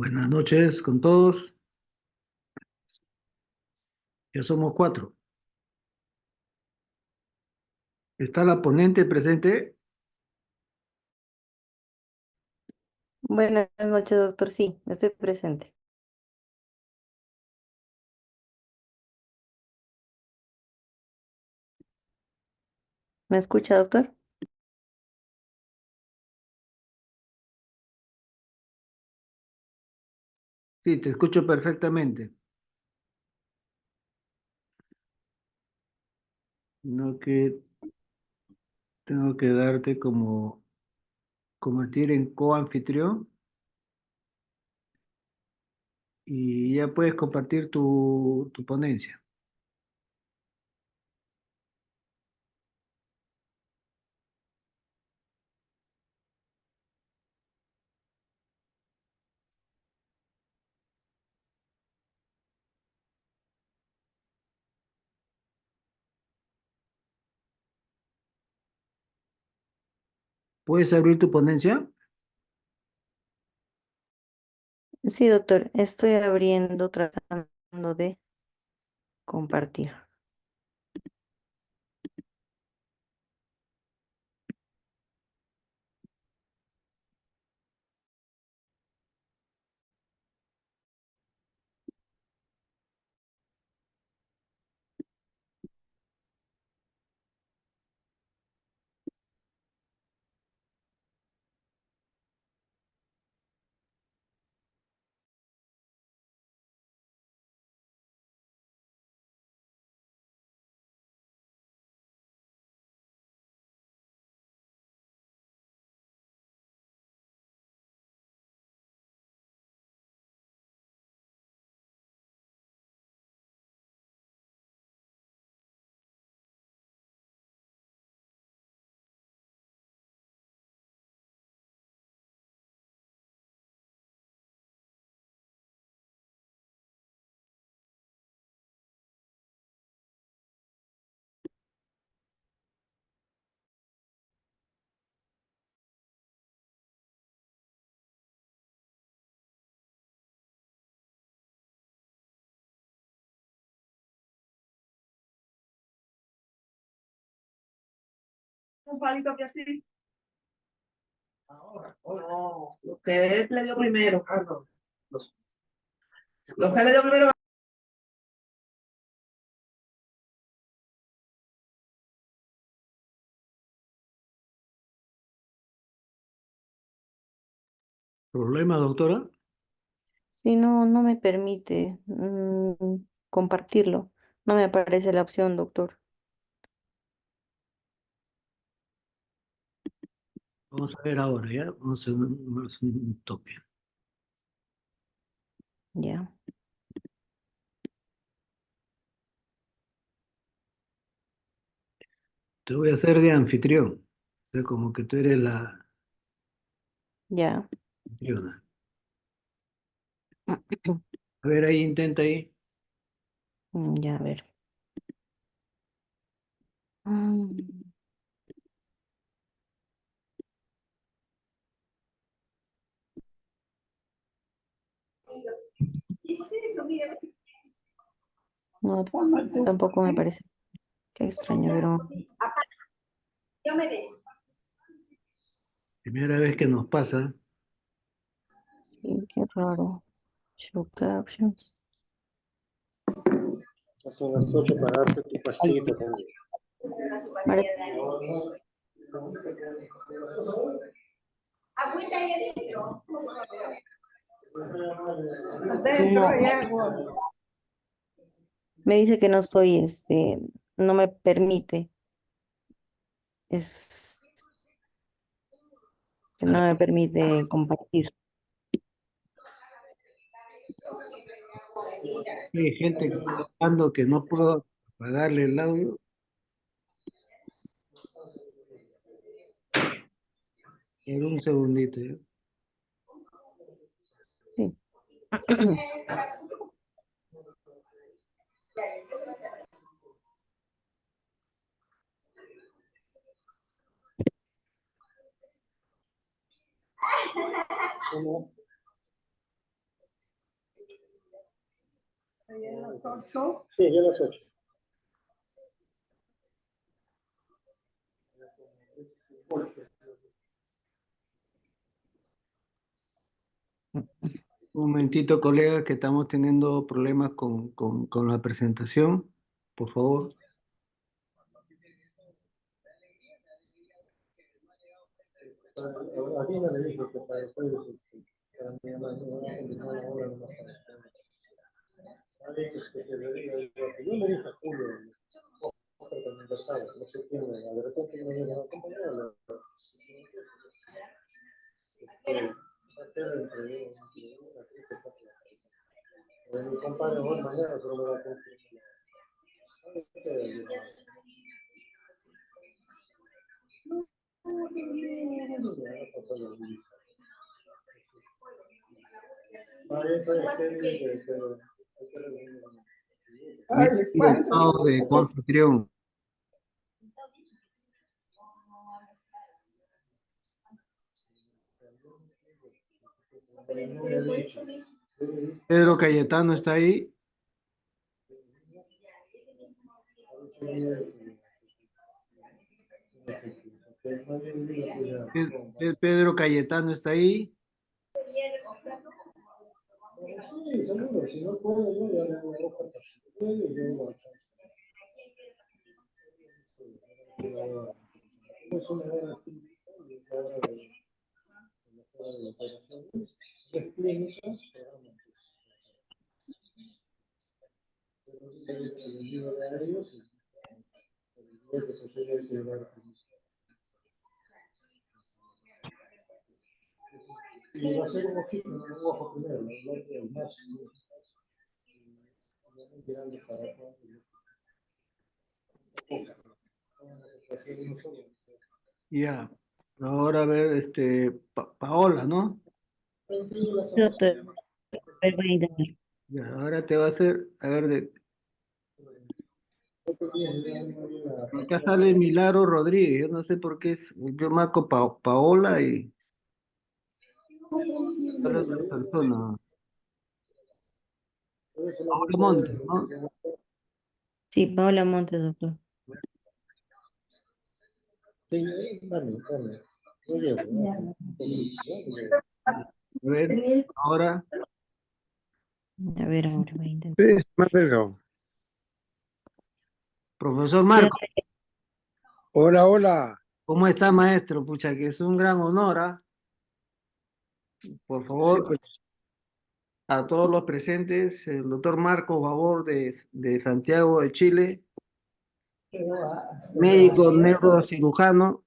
Buenas noches con todos. Ya somos cuatro. ¿Está la ponente presente? Buenas noches, doctor. Sí, estoy presente. ¿Me escucha, doctor? Sí, te escucho perfectamente. No que tengo que darte como convertir en coanfitrión y ya puedes compartir tu ponencia. ¿Puedes abrir tu ponencia? Sí, doctor. Estoy abriendo, tratando de compartir. Un palito que así. Ahora. No, lo que él le dio primero. Ah, no. Lo que le dio primero. ¿Problema, doctora? Si no, no me permite compartirlo. No me aparece la opción, doctor. Vamos a ver ahora, ¿ya? Vamos a hacer un toque. Ya, Te voy a hacer de anfitrión. O sea, como que tú eres la ya. anfitriona. A ver, ahí intenta ahí. Ya, a ver. Mm, No, tampoco me parece. Qué extraño, pero Primera vez que nos pasa. sí, qué raro. Show captions. Ya son las 8 para darte tu Ay, pastillita también. Mare- Agüita ahí adentro. no, Adentro hay agua. me dice que no soy, no me permite. Es que no me permite compartir. Hay gente que está hablando que no puedo apagarle el audio. Por un segundito, ¿ya? Sí. ¿Cómo? Ahí en las 8. Sí, ya a las 8. Un momentito, colega, que estamos teniendo problemas con la presentación. Por favor. A Dina le dijo que para ustedes, para mi hermano, una hora no más para alguien que le diga, yo le dije a Julio, otro aniversario, no sé quién, de repente me viene a acompañar, va a ser entre una 3 o 4. Mi compadre hoy mañana, pero me va a confirmar. El pago de coanfitrión. Pedro Cayetano está ahí. Pedro Cayetano está ahí. Sí, seguro, si no puedo, yo ya le hago oferta. Es una hora de operaciones, de clínicas, y va a ser un ojo primero, el más grande para Ya. Ahora a ver, Paola, ¿no? Doctor, a ver, voy a intentar. Ya, ahora te va a hacer, a ver, acá sale Milagro Rodríguez, yo no sé por qué yo marco Paola y sale otra persona. Paola Montes, ¿no? Sí, Paola Montes, doctor. Sí, dame. Yo llevo. A ver, ahora, A ver, ahora voy a intentar. Sí, es más delgado. profesor Sí, Marco, Hola, hola. ¿cómo está, maestro? Pucha, que es un gran honor, ¿ah? Por Sí, favor, pues, a todos los presentes, el doctor Marco Babor de Santiago de Chile, médico neurocirujano.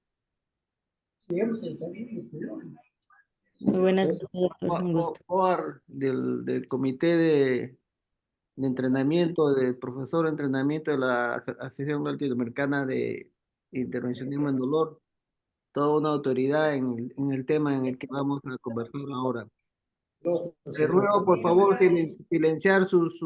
muy buenas noches, doctor. Un gusto. OAR del Comité de Entrenamiento, del profesor de entrenamiento de la Asociación Latinoamericana de Intervencionismo en Dolor, toda una autoridad en el tema en el que vamos a conversar ahora. Le ruego, por favor, silenciar sus.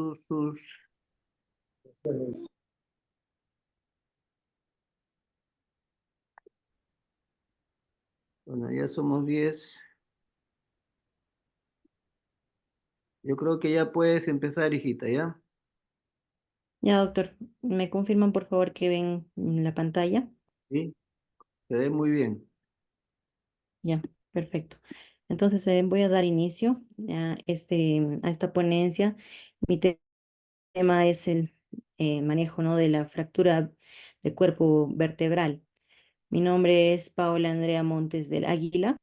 Bueno, ya somos 10. Yo creo que ya puedes empezar, hijita, ¿ya? Ya, doctor, ¿me confirman por favor que ven la pantalla? Sí, se ve muy bien. Ya, perfecto. Entonces voy a dar inicio a esta ponencia. Mi tema es el manejo, ¿no?, de la fractura de cuerpo vertebral. Mi nombre es Paola Andrea Montes del Águila.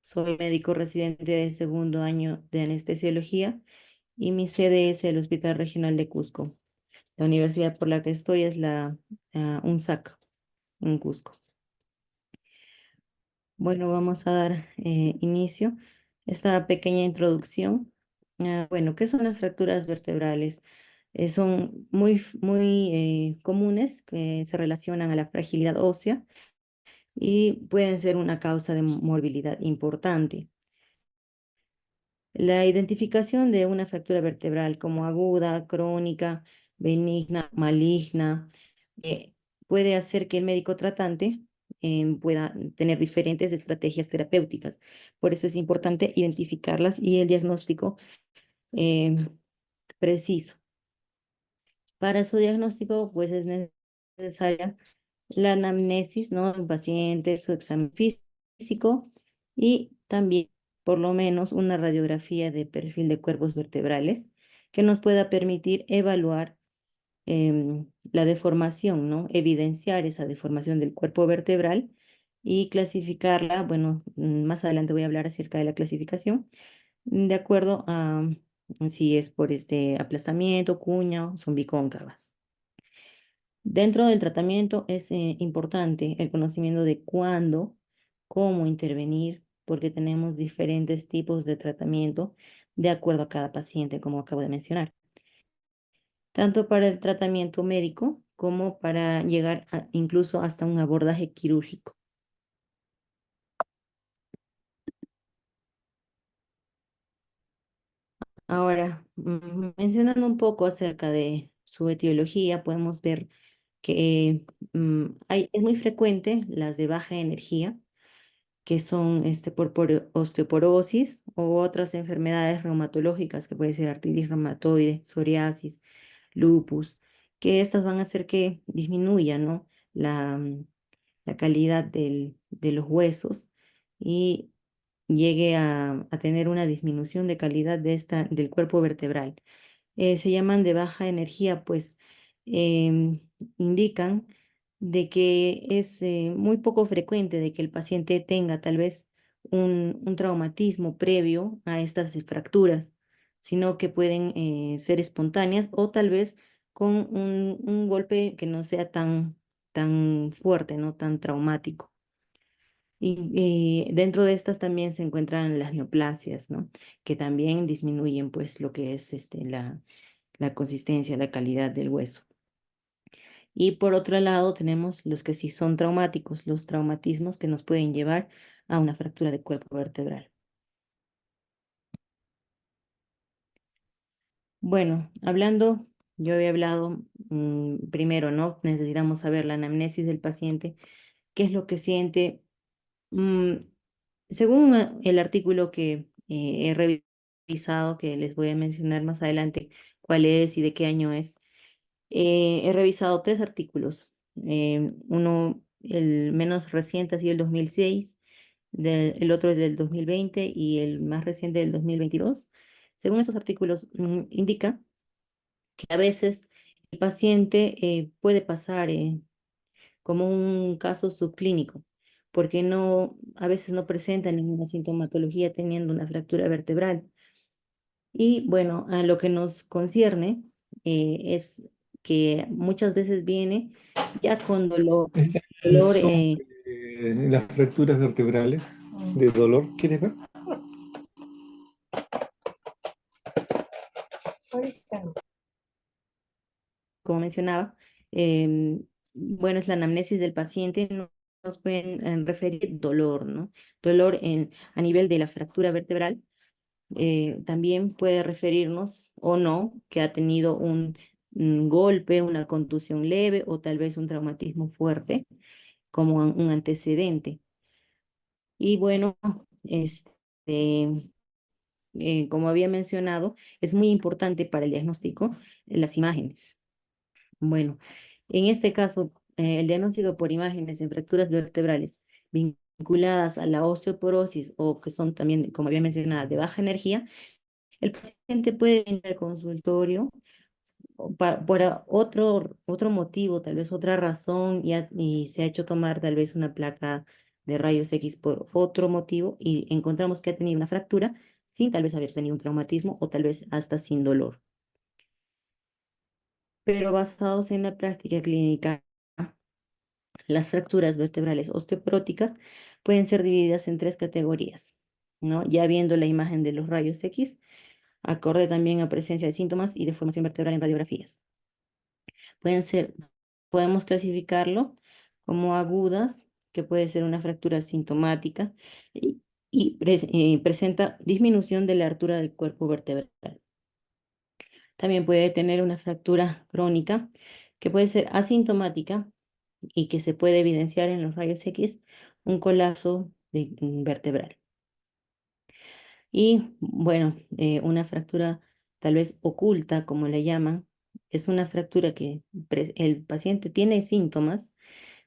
Soy médico residente de segundo año de anestesiología y mi sede es el Hospital Regional de Cusco. La universidad por la que estoy es la UNSAC en Cusco. Bueno, vamos a dar inicio a esta pequeña introducción. Bueno, ¿qué son las fracturas vertebrales? Son muy comunes, que se relacionan a la fragilidad ósea y pueden ser una causa de morbilidad importante. La identificación de una fractura vertebral como aguda, crónica, benigna, maligna, eh, puede hacer que el médico tratante pueda tener diferentes estrategias terapéuticas. Por eso es importante identificarlas y el diagnóstico preciso. Para su diagnóstico, pues es necesaria la anamnesis, ¿no? del paciente, su examen físico y también, por lo menos, una radiografía de perfil de cuerpos vertebrales que nos pueda permitir evaluar la deformación, ¿no? Evidenciar esa deformación del cuerpo vertebral y clasificarla. Bueno, más adelante voy a hablar acerca de la clasificación, de acuerdo a si es por este aplastamiento, cuña o son bicóncavas. Dentro del tratamiento es importante el conocimiento de cuándo, cómo intervenir, porque tenemos diferentes tipos de tratamiento de acuerdo a cada paciente, como acabo de mencionar, tanto para el tratamiento médico como para llegar incluso hasta un abordaje quirúrgico. Ahora, mencionando un poco acerca de su etiología, podemos ver que es muy frecuente las de baja energía, que son por osteoporosis u otras enfermedades reumatológicas, que puede ser artritis reumatoide, psoriasis, lupus, que estas van a hacer que disminuya, ¿no? la calidad de los huesos y llegue a tener una disminución de calidad del cuerpo vertebral. Se llaman de baja energía, pues em, indican de que es muy poco frecuente de que el paciente tenga tal vez un traumatismo previo a estas fracturas, sino que pueden ser espontáneas o tal vez con un golpe que no sea tan fuerte, no tan traumático. Y dentro de estas también se encuentran las neoplasias, ¿no? Que también disminuyen pues lo que es la consistencia, la calidad del hueso. Y por otro lado tenemos los que sí son traumáticos, los traumatismos que nos pueden llevar a una fractura de cuerpo vertebral. Bueno, yo había hablado primero, ¿no? Necesitamos saber la anamnesis del paciente, qué es lo que siente. Mm, Según el artículo que he revisado, que les voy a mencionar más adelante cuál es y de qué año es, he revisado 3 artículos. Uno, el menos reciente, ha sido el 2006, el otro es del 2020 y el más reciente del 2022. Según estos artículos, indica que a veces el paciente puede pasar como un caso subclínico, porque a veces no presenta ninguna sintomatología teniendo una fractura vertebral. Y bueno, a lo que nos concierne es que muchas veces viene ya con dolor, Este dolor son las fracturas vertebrales de dolor. ¿Quieres ver? como mencionaba. Bueno, es la anamnesis del paciente, nos pueden referir dolor, ¿no? Dolor a nivel de la fractura vertebral. También puede referirnos o no que ha tenido un golpe, una contusión leve o tal vez un traumatismo fuerte como un antecedente. Y bueno, como había mencionado, es muy importante para el diagnóstico las imágenes. Bueno, en este caso, el diagnóstico por imágenes en fracturas vertebrales vinculadas a la osteoporosis o que son también, como había mencionado, de baja energía, el paciente puede venir al consultorio por otro motivo, tal vez otra razón, y se ha hecho tomar tal vez una placa de rayos X por otro motivo y encontramos que ha tenido una fractura sin tal vez haber tenido un traumatismo o tal vez hasta sin dolor. Pero basados en la práctica clínica, las fracturas vertebrales osteoporóticas pueden ser divididas en 3 categorías, ¿no? Ya viendo la imagen de los rayos X, acorde también a presencia de síntomas y deformación vertebral en radiografías. Pueden ser, podemos clasificarlo como agudas, que puede ser una fractura sintomática y presenta disminución de la altura del cuerpo vertebral. También puede tener una fractura crónica, que puede ser asintomática y que se puede evidenciar en los rayos X un colapso vertebral. Y bueno, una fractura tal vez oculta, como le llaman. Es una fractura que el paciente tiene síntomas,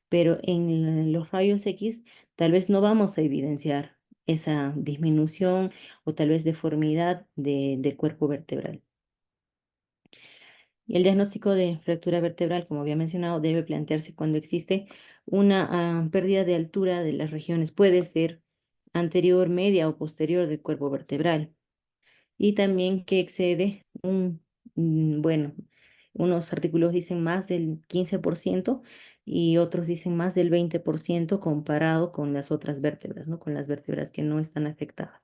pero en los rayos X tal vez no vamos a evidenciar esa disminución o tal vez deformidad del cuerpo vertebral. Y el diagnóstico de fractura vertebral, como había mencionado, debe plantearse cuando existe una pérdida de altura de las regiones. Puede ser anterior, media o posterior del cuerpo vertebral. Y también que excede bueno, unos artículos dicen más del 15% y otros dicen más del 20% comparado con las otras vértebras, ¿no? Con las vértebras que no están afectadas.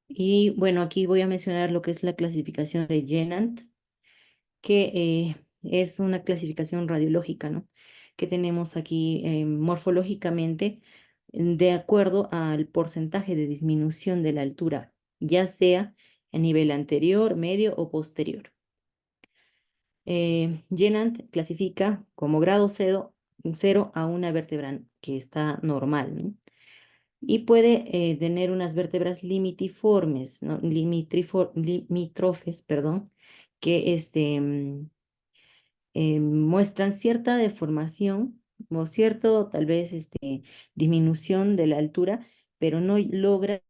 Y bueno, aquí voy a mencionar lo que es la clasificación de Jenant, que es una clasificación radiológica, ¿no? Que tenemos aquí morfológicamente de acuerdo al porcentaje de disminución de la altura, ya sea a nivel anterior, medio o posterior. Jenant clasifica como grado 0 a una vértebra que está normal, ¿no? Y puede tener unas vértebras limitiformes, ¿no? Limítrofes, perdón, que muestran cierta deformación o cierto, tal vez, disminución de la altura, pero no logra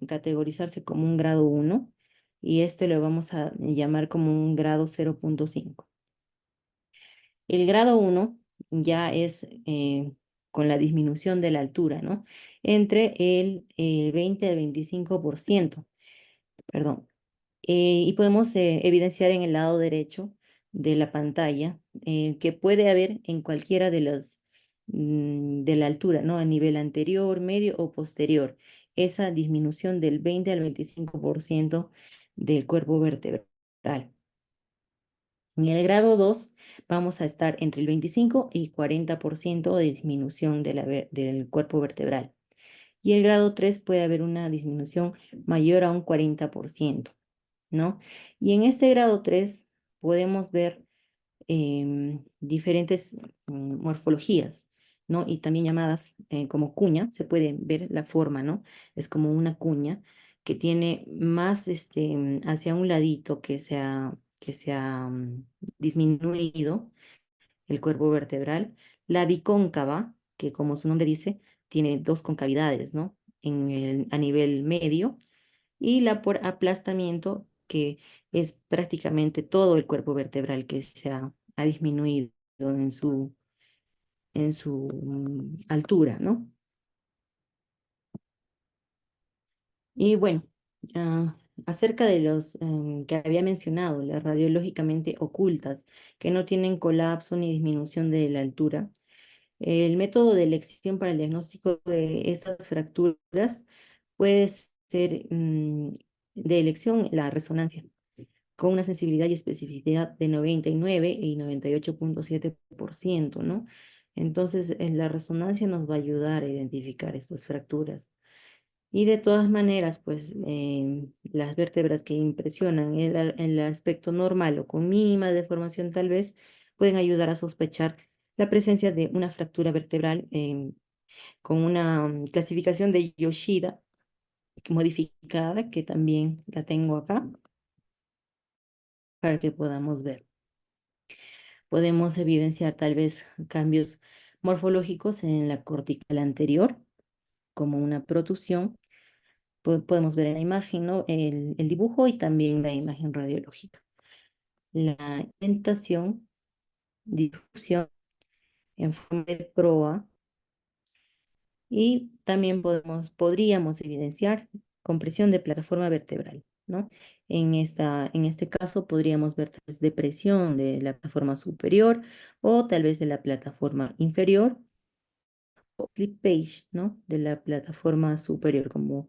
categorizarse como un grado 1 y este lo vamos a llamar como un grado 0.5. El grado 1 ya es con la disminución de la altura, ¿no? Entre el 20 al 25%, perdón. Y podemos evidenciar en el lado derecho de la pantalla que puede haber en cualquiera de de la altura, ¿no? A nivel anterior, medio o posterior, esa disminución del 20 al 25% del cuerpo vertebral. En el grado 2 vamos a estar entre el 25 y 40% de disminución del cuerpo vertebral. Y el grado 3 puede haber una disminución mayor a un 40%, ¿no? Y en este grado 3 podemos ver diferentes morfologías, ¿no? Y también llamadas como cuña, se puede ver la forma, ¿no? Es como una cuña que tiene más hacia un ladito que se ha disminuido el cuerpo vertebral. La bicóncava, que como su nombre dice, tiene dos concavidades, ¿no? A nivel medio y la por aplastamiento, que es prácticamente todo el cuerpo vertebral que ha disminuido en su altura, ¿no? Y bueno, acerca de los que había mencionado, las radiológicamente ocultas, que no tienen colapso ni disminución de la altura, el método de elección para el diagnóstico de estas fracturas puede ser de elección la resonancia, con una sensibilidad y especificidad de 99 y 98.7%, ¿no? Entonces, en la resonancia nos va a ayudar a identificar estas fracturas. Y de todas maneras, pues las vértebras que impresionan el aspecto normal o con mínima deformación tal vez, pueden ayudar a sospechar la presencia de una fractura vertebral con una clasificación de Yoshida modificada, que también la tengo acá para que podamos ver. Podemos evidenciar tal vez cambios morfológicos en la cortical anterior, como una protusión. Podemos ver en la imagen, ¿no? El dibujo y también la imagen radiológica. La indentación, difusión en forma de proa y también podríamos evidenciar compresión de plataforma vertebral, ¿no? En este caso podríamos ver tal vez depresión de la plataforma superior o tal vez de la plataforma inferior o slippage, ¿no? De la plataforma superior, como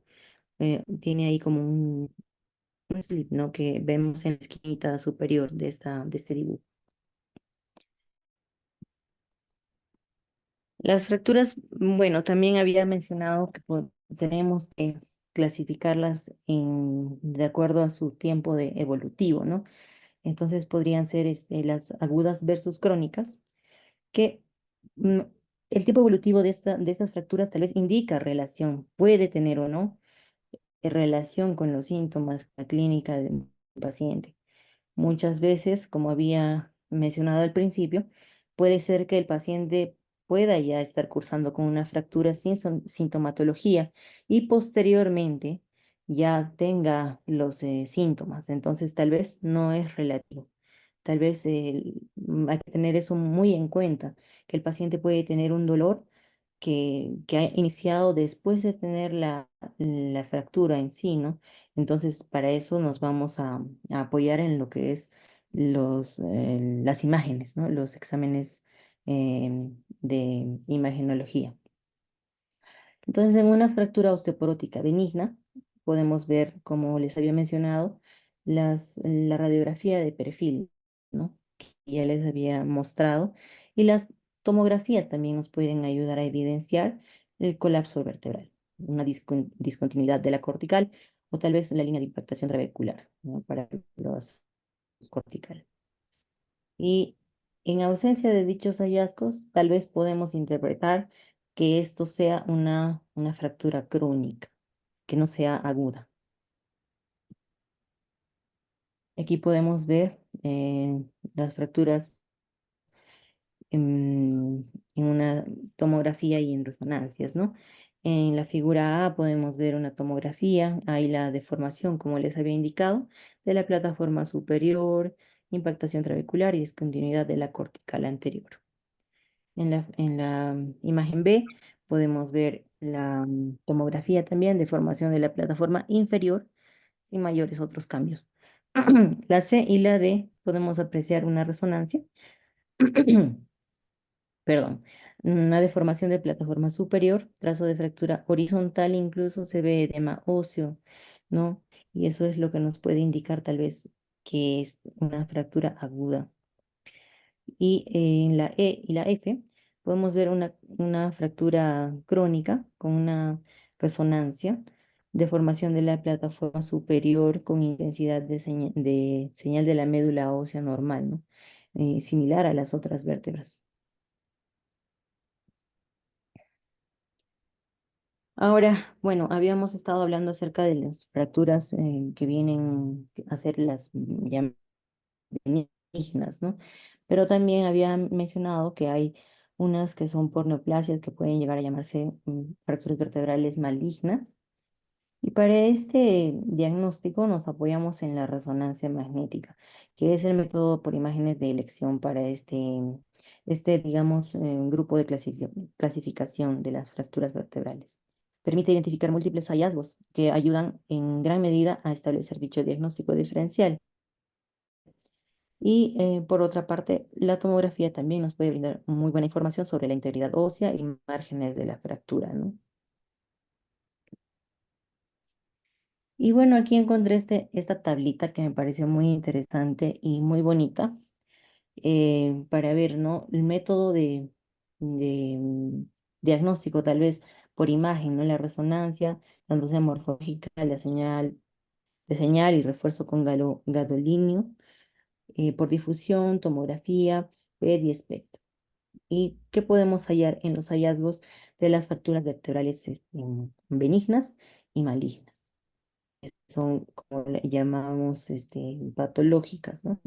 tiene ahí como un slip, ¿no? Que vemos en la esquinita superior de este dibujo. Las fracturas, bueno, también había mencionado que tenemos que clasificarlas de acuerdo a su tiempo de evolutivo, ¿no? Entonces podrían ser las agudas versus crónicas, que mm, el tipo evolutivo de estas fracturas tal vez indica relación, puede tener o no relación con los síntomas, la clínica del paciente. Muchas veces, como había mencionado al principio, puede ser que el paciente pueda ya estar cursando con una fractura sin sintomatología y posteriormente ya tenga los síntomas. Entonces, tal vez no es relativo. Tal vez hay que tener eso muy en cuenta, que el paciente puede tener un dolor que ha iniciado después de tener la fractura en sí, ¿no? Entonces, para eso nos vamos a apoyar en lo que es las imágenes, ¿no? Los exámenes de imagenología. Entonces, en una fractura osteoporótica benigna, podemos ver, como les había mencionado, la radiografía de perfil, ¿no? Que ya les había mostrado, y las tomografías también nos pueden ayudar a evidenciar el colapso vertebral, una discontinuidad de la cortical o tal vez la línea de impactación trabecular, ¿no? Para los cortical. Y en ausencia de dichos hallazgos, tal vez podemos interpretar que esto sea una fractura crónica, que no sea aguda. Aquí podemos ver las fracturas en una tomografía y en resonancias, ¿no? En la figura A podemos ver una tomografía, hay la deformación, como les había indicado, de la plataforma superior, impactación trabecular y discontinuidad de la cortical anterior. En la imagen B podemos ver la tomografía también de formación de la plataforma inferior sin mayores otros cambios. La C y la D podemos apreciar una resonancia, perdón, una deformación de plataforma superior, trazo de fractura horizontal, incluso se ve edema óseo, ¿no? Y eso es lo que nos puede indicar tal vez que es una fractura aguda. Y en la E y la F podemos ver una fractura crónica con una resonancia, deformación de la plataforma superior con intensidad de señal de la médula ósea normal, ¿no? Similar a las otras vértebras. Ahora, bueno, habíamos estado hablando acerca de las fracturas que vienen a ser las benignas, ¿no? Pero también había mencionado que hay unas que son por neoplasias que pueden llegar a llamarse fracturas vertebrales malignas. Y para este diagnóstico nos apoyamos en la resonancia magnética, que es el método por imágenes de elección para digamos, grupo de clasificación de las fracturas vertebrales. Permite identificar múltiples hallazgos que ayudan en gran medida a establecer dicho diagnóstico diferencial. Y por otra parte, la tomografía también nos puede brindar muy buena información sobre la integridad ósea y márgenes de la fractura, ¿no? Y bueno, aquí encontré esta tablita que me pareció muy interesante y muy bonita para ver, ¿no? El método de diagnóstico, tal vez por imagen, ¿no? La resonancia, dándose morfológica, la señal y refuerzo con gadolínio, por difusión, tomografía, PET y espectro. ¿Y qué podemos hallar en los hallazgos de las fracturas vertebrales benignas y malignas? Son, como le llamamos, patológicas, ¿no?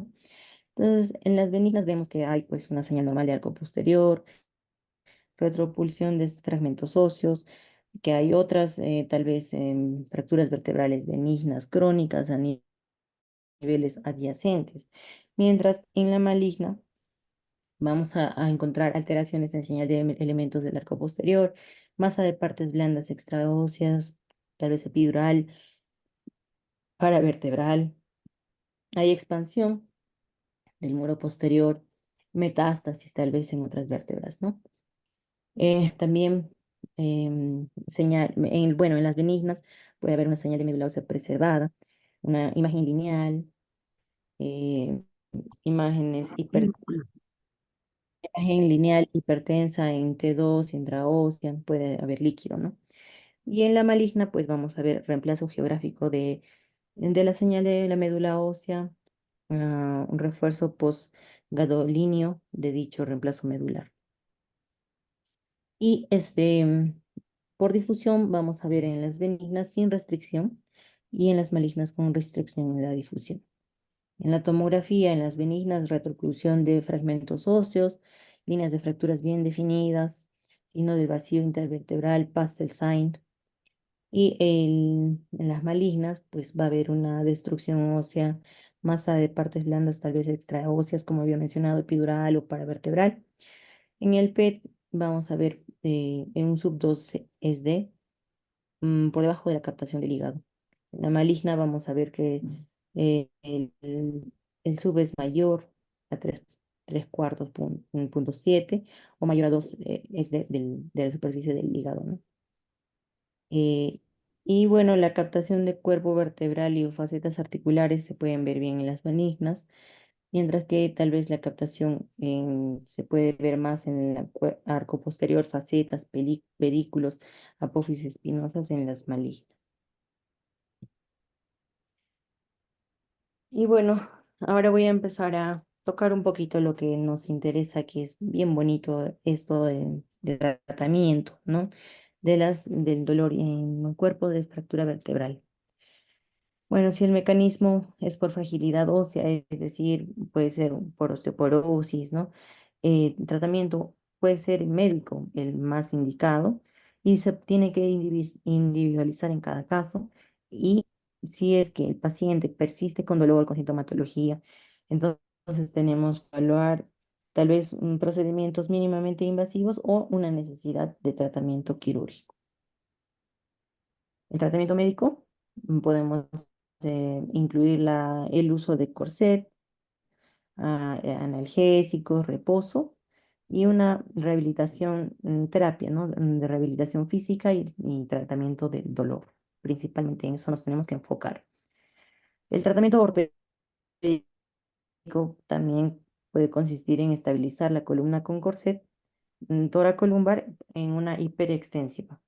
Entonces, en las benignas vemos que hay pues una señal normal de arco posterior, retropulsión de fragmentos óseos, que hay otras tal vez fracturas vertebrales benignas crónicas a niveles adyacentes, mientras en la maligna vamos a encontrar alteraciones en señal de elementos del arco posterior, masa de partes blandas extraóseas, tal vez epidural, paravertebral. Hay expansión del muro posterior, metástasis tal vez en otras vértebras, ¿no? También bueno, en las benignas puede haber una señal de médula ósea preservada, una imagen lineal, eh, imágenes imagen lineal hipertensa en T2, intraósea, puede haber líquido, ¿no? Y en la maligna, pues vamos a ver reemplazo geográfico de la señal de la médula ósea, un refuerzo postgadolíneo de dicho reemplazo medular. Y por difusión vamos a ver en las benignas sin restricción y en las malignas con restricción en la difusión. En la tomografía, en las benignas, retroclusión de fragmentos óseos, líneas de fracturas bien definidas, signo del vacío intervertebral, pastel sign. Y en las malignas, pues va a haber una destrucción ósea, masa de partes blandas, tal vez extraóseas, como había mencionado, epidural o paravertebral. En el PET vamos a ver en un sub 2 es D, por debajo de la captación del hígado. En la maligna vamos a ver que el sub es mayor a 3/4 punto 7 o mayor a 2 es de la superficie del hígado, ¿no? Eh, y bueno, la captación de cuerpo vertebral y facetas articulares se pueden ver bien en las benignas, mientras que tal vez la captación se puede ver más en el arco posterior, facetas, pedículos, apófisis espinosas en las malignas. Y bueno, ahora voy a empezar a tocar un poquito lo que nos interesa, que es bien bonito esto de tratamiento, ¿no? Del dolor en el cuerpo de fractura vertebral. Bueno, si el mecanismo es por fragilidad ósea, es decir, puede ser por osteoporosis, ¿no? El tratamiento puede ser médico, el más indicado, y se tiene que individualizar en cada caso. Y si es que el paciente persiste con dolor, con sintomatología, entonces tenemos que evaluar tal vez procedimientos mínimamente invasivos o una necesidad de tratamiento quirúrgico. El tratamiento médico podemos incluir el uso de corset, analgésicos, reposo y una rehabilitación, terapia, ¿no? De rehabilitación física y tratamiento del dolor. Principalmente en eso nos tenemos que enfocar. El tratamiento ortopédico también puede consistir en estabilizar la columna con corset toracolumbar en una hiperextensión.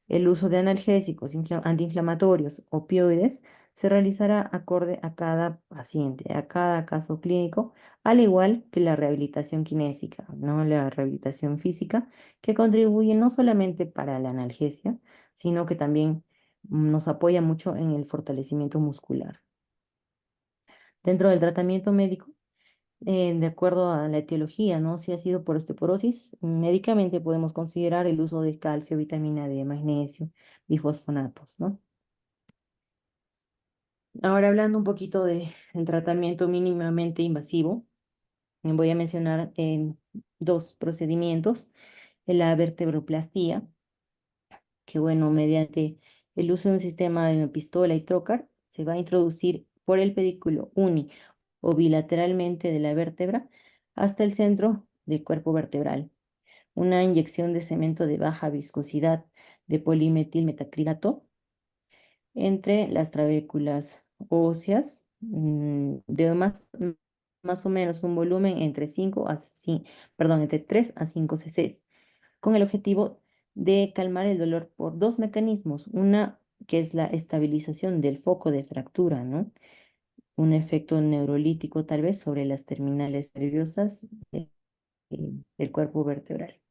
El uso de analgésicos antiinflamatorios, opioides, se realizará acorde a cada paciente, a cada caso clínico, al igual que la rehabilitación kinésica, ¿no? La rehabilitación física, que contribuye no solamente para la analgesia, sino que también nos apoya mucho en el fortalecimiento muscular. Dentro del tratamiento médico, de acuerdo a la etiología, ¿no? Si ha sido por osteoporosis, médicamente podemos considerar el uso de calcio, vitamina D, magnesio, bifosfonatos, ¿no? Ahora hablando un poquito del tratamiento mínimamente invasivo, voy a mencionar dos procedimientos. La vertebroplastía, que bueno, mediante el uso de un sistema de pistola y trocar, se va a introducir por el pedículo uni o bilateralmente de la vértebra hasta el centro del cuerpo vertebral. Una inyección de cemento de baja viscosidad de polimetilmetacrilato entre las trabéculas óseas, de más o menos un volumen entre 3 a 5 cc, con el objetivo de calmar el dolor por dos mecanismos. Una que es la estabilización del foco de fractura, ¿no? Un efecto neurolítico tal vez sobre las terminales nerviosas del cuerpo vertebral.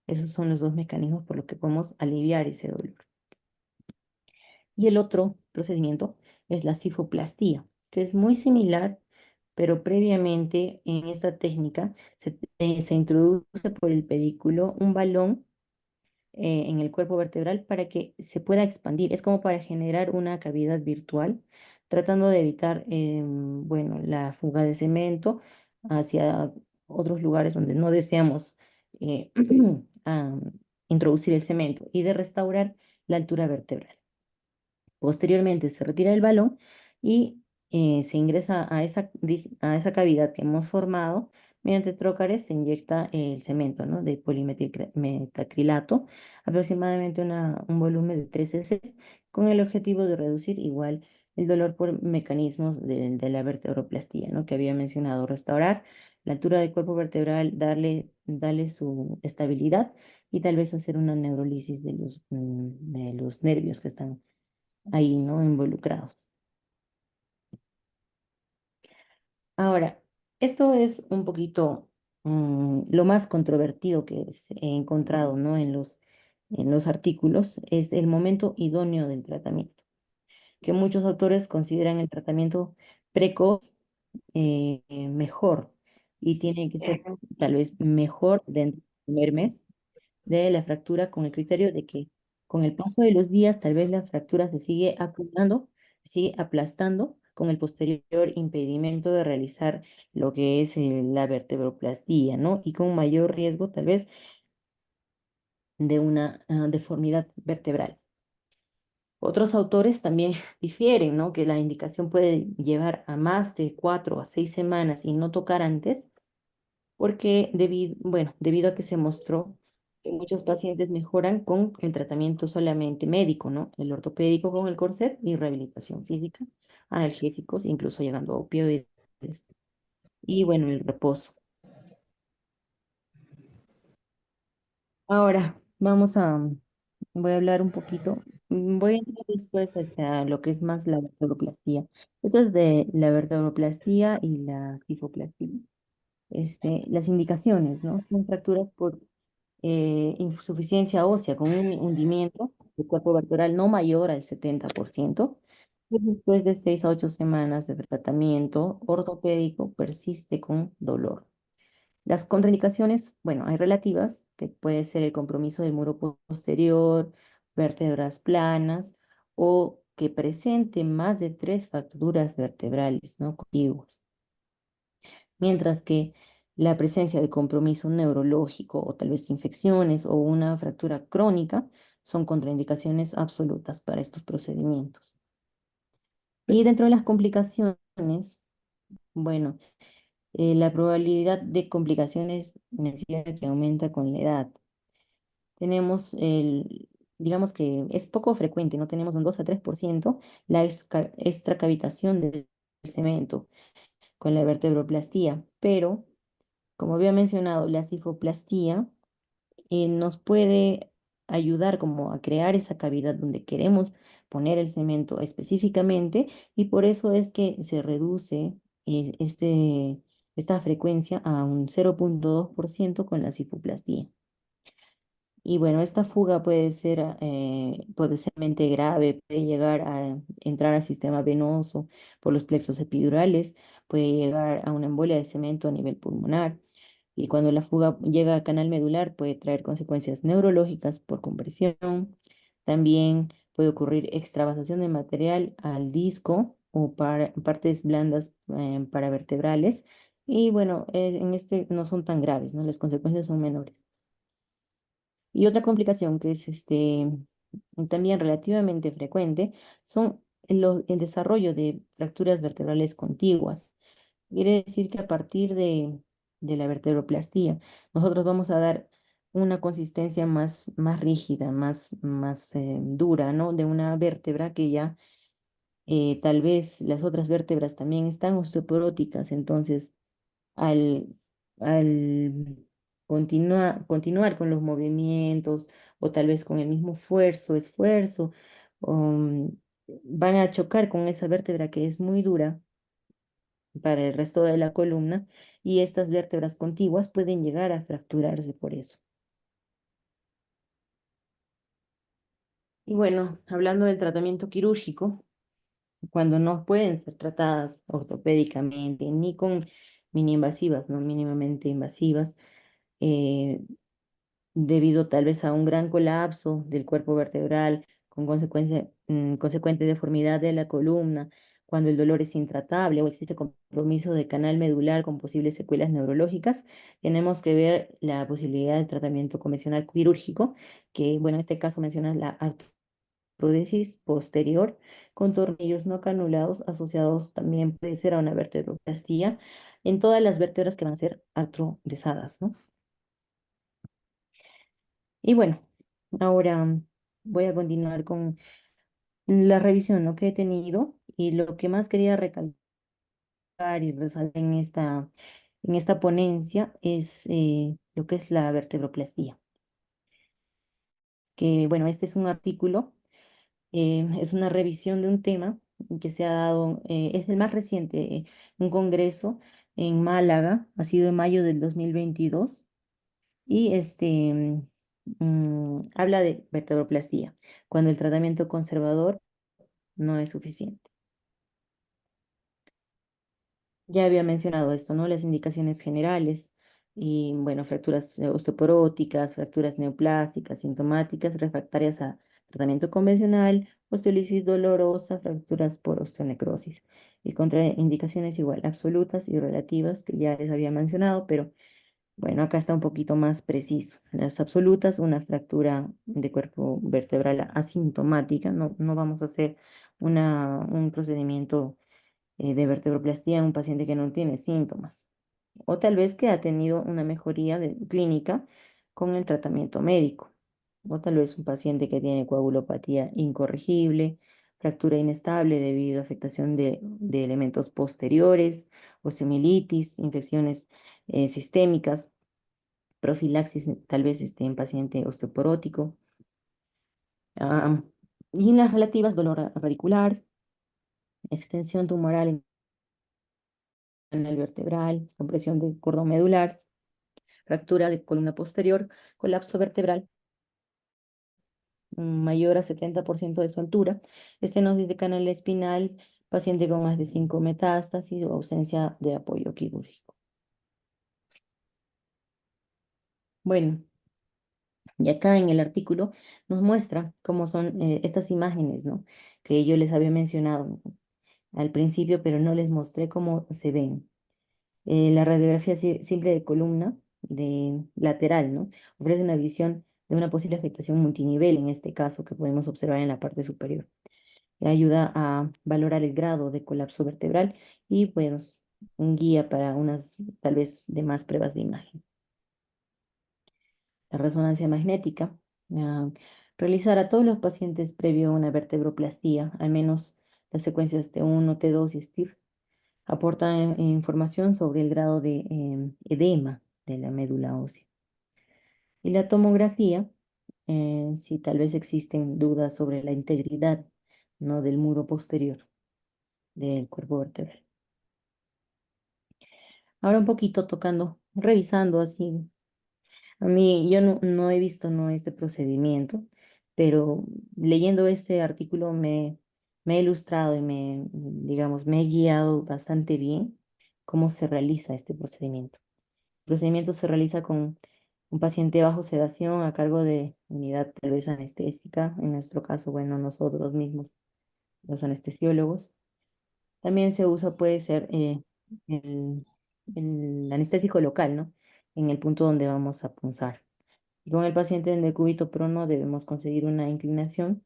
Esos son los dos mecanismos por los que podemos aliviar ese dolor. Y el otro procedimiento es la cifoplastía, que es muy similar, pero previamente en esta técnica se introduce por el pedículo un balón en el cuerpo vertebral para que se pueda expandir. Es como para generar una cavidad virtual, tratando de evitar, bueno, la fuga de cemento hacia otros lugares donde no deseamos eh, ah, introducir el cemento y de restaurar la altura vertebral. Posteriormente se retira el balón y se ingresa a esa cavidad que hemos formado. Mediante trócares se inyecta el cemento, ¿no? De polimetilmetacrilato, aproximadamente un volumen de 3 cc, con el objetivo de reducir igual el dolor por mecanismos de la vertebroplastía, ¿no? Que había mencionado, restaurar la altura del cuerpo vertebral, darle su estabilidad y tal vez hacer una neurolisis de los nervios que están ahí, ¿no? Involucrados. Ahora, esto es un poquito lo más controvertido que he encontrado, ¿no? En los artículos, es el momento idóneo del tratamiento. que muchos autores consideran el tratamiento precoz mejor y tiene que ser tal vez mejor dentro del primer mes de la fractura con el criterio de que con el paso de los días tal vez la fractura se sigue acumulando, se sigue aplastando con el posterior impedimento de realizar lo que es la vertebroplastía, ¿no? Y con mayor riesgo tal vez de una deformidad vertebral. Otros autores también difieren, ¿no? Que la indicación puede llevar a más de 4 a 6 semanas y no tocar antes, porque debido a que se mostró que muchos pacientes mejoran con el tratamiento solamente médico, ¿no? El ortopédico con el corset y rehabilitación física, analgésicos, incluso llegando a opioides. Y bueno, el reposo. Ahora, voy a hablar un poquito, voy a entrar después hasta lo que es más la vertebroplastía. Esto es de la vertebroplastía y la cifoplastía. Las indicaciones, ¿no? Son fracturas por insuficiencia ósea con un hundimiento del cuerpo vertebral no mayor al 70%. Y después de 6 a 8 semanas de tratamiento ortopédico persiste con dolor. Las contraindicaciones, bueno, hay relativas, que puede ser el compromiso del muro posterior, vértebras planas o que presente más de 3 fracturas vertebrales, ¿no? Contiguas. Mientras que la presencia de compromiso neurológico o tal vez infecciones o una fractura crónica son contraindicaciones absolutas para estos procedimientos. Y dentro de las complicaciones, bueno, la probabilidad de complicaciones menciona que aumenta con la edad. Digamos que es poco frecuente, no tenemos un 2 a 3% la extracavitación del cemento con la vertebroplastía, pero como había mencionado, la cifoplastía nos puede ayudar como a crear esa cavidad donde queremos poner el cemento específicamente y por eso es que se reduce esta frecuencia a un 0,2% con la cifoplastía. Y bueno, esta fuga puede ser mente grave, puede llegar a entrar al sistema venoso por los plexos epidurales, puede llegar a una embolia de cemento a nivel pulmonar. Y cuando la fuga llega al canal medular, puede traer consecuencias neurológicas por compresión. También puede ocurrir extravasación de material al disco o partes blandas paravertebrales. Y bueno, en este no son tan graves, ¿no? Las consecuencias son menores. Y otra complicación que es también relativamente frecuente son el desarrollo de fracturas vertebrales contiguas. Quiere decir que a partir de la vertebroplastía, nosotros vamos a dar una consistencia más rígida, más dura, ¿no? De una vértebra que ya tal vez las otras vértebras también están osteoporóticas, entonces al, al continuar con los movimientos o tal vez con el mismo esfuerzo, van a chocar con esa vértebra que es muy dura para el resto de la columna y estas vértebras contiguas pueden llegar a fracturarse por eso. Y bueno, hablando del tratamiento quirúrgico, cuando no pueden ser tratadas ortopédicamente ni con mini invasivas, no mínimamente invasivas, eh, debido tal vez a un gran colapso del cuerpo vertebral con consecuente deformidad de la columna, cuando el dolor es intratable o existe compromiso del canal medular con posibles secuelas neurológicas, tenemos que ver la posibilidad de tratamiento convencional quirúrgico, que bueno, en este caso menciona la artrodesis posterior con tornillos no canulados asociados también puede ser a una vertebroplastía en todas las vértebras que van a ser artrodesadas, ¿no? Y bueno, ahora voy a continuar con la revisión, ¿no? Que he tenido y lo que más quería recalcar y resaltar en esta ponencia es lo que es la vertebroplastía. Que bueno, este es un artículo, es una revisión de un tema que se ha dado, es el más reciente, un congreso en Málaga, ha sido en mayo del 2022 y habla de vertebroplastía, cuando el tratamiento conservador no es suficiente. Ya había mencionado esto, ¿no? Las indicaciones generales y, bueno, fracturas osteoporóticas, fracturas neoplásticas, sintomáticas, refractarias a tratamiento convencional, osteolisis dolorosa, fracturas por osteonecrosis. Y contraindicaciones igual, absolutas y relativas, que ya les había mencionado, pero bueno, acá está un poquito más preciso. Las absolutas, una fractura de cuerpo vertebral asintomática, no vamos a hacer un procedimiento de vertebroplastía en un paciente que no tiene síntomas, o tal vez que ha tenido una mejoría clínica con el tratamiento médico, o tal vez un paciente que tiene coagulopatía incorregible, fractura inestable debido a afectación de elementos posteriores, osteomielitis, infecciones sistémicas, profilaxis tal vez en paciente osteoporótico, ah, y en las relativas dolor radicular, extensión tumoral en el vertebral, compresión del cordón medular, fractura de columna posterior, colapso vertebral mayor a 70% de su altura, estenosis de canal espinal, paciente con más de 5 metástasis o ausencia de apoyo quirúrgico. Bueno, y acá en el artículo nos muestra cómo son estas imágenes, ¿no? Que yo les había mencionado al principio, pero no les mostré cómo se ven. La radiografía simple de columna de lateral, ¿no? Ofrece una visión de una posible afectación multinivel, en este caso, que podemos observar en la parte superior. Y ayuda a valorar el grado de colapso vertebral y, bueno, un guía para unas, tal vez, demás pruebas de imagen. La resonancia magnética, ah, realizar a todos los pacientes previo a una vertebroplastía, al menos las secuencias T1, T2 y STIR, aporta información sobre el grado de edema de la médula ósea. Y la tomografía, si tal vez existen dudas sobre la integridad, ¿no? Del muro posterior del cuerpo vertebral. Ahora un poquito tocando, revisando así. A mí, yo no he visto no este procedimiento, pero leyendo este artículo me he ilustrado y digamos, me he guiado bastante bien cómo se realiza este procedimiento. El procedimiento se realiza con un paciente bajo sedación a cargo de unidad tal vez anestésica, en nuestro caso, bueno, nosotros mismos, los anestesiólogos. También se usa, puede ser el, el anestésico local, ¿no? En el punto donde vamos a punzar. Y con el paciente en el cúbito prono debemos conseguir una inclinación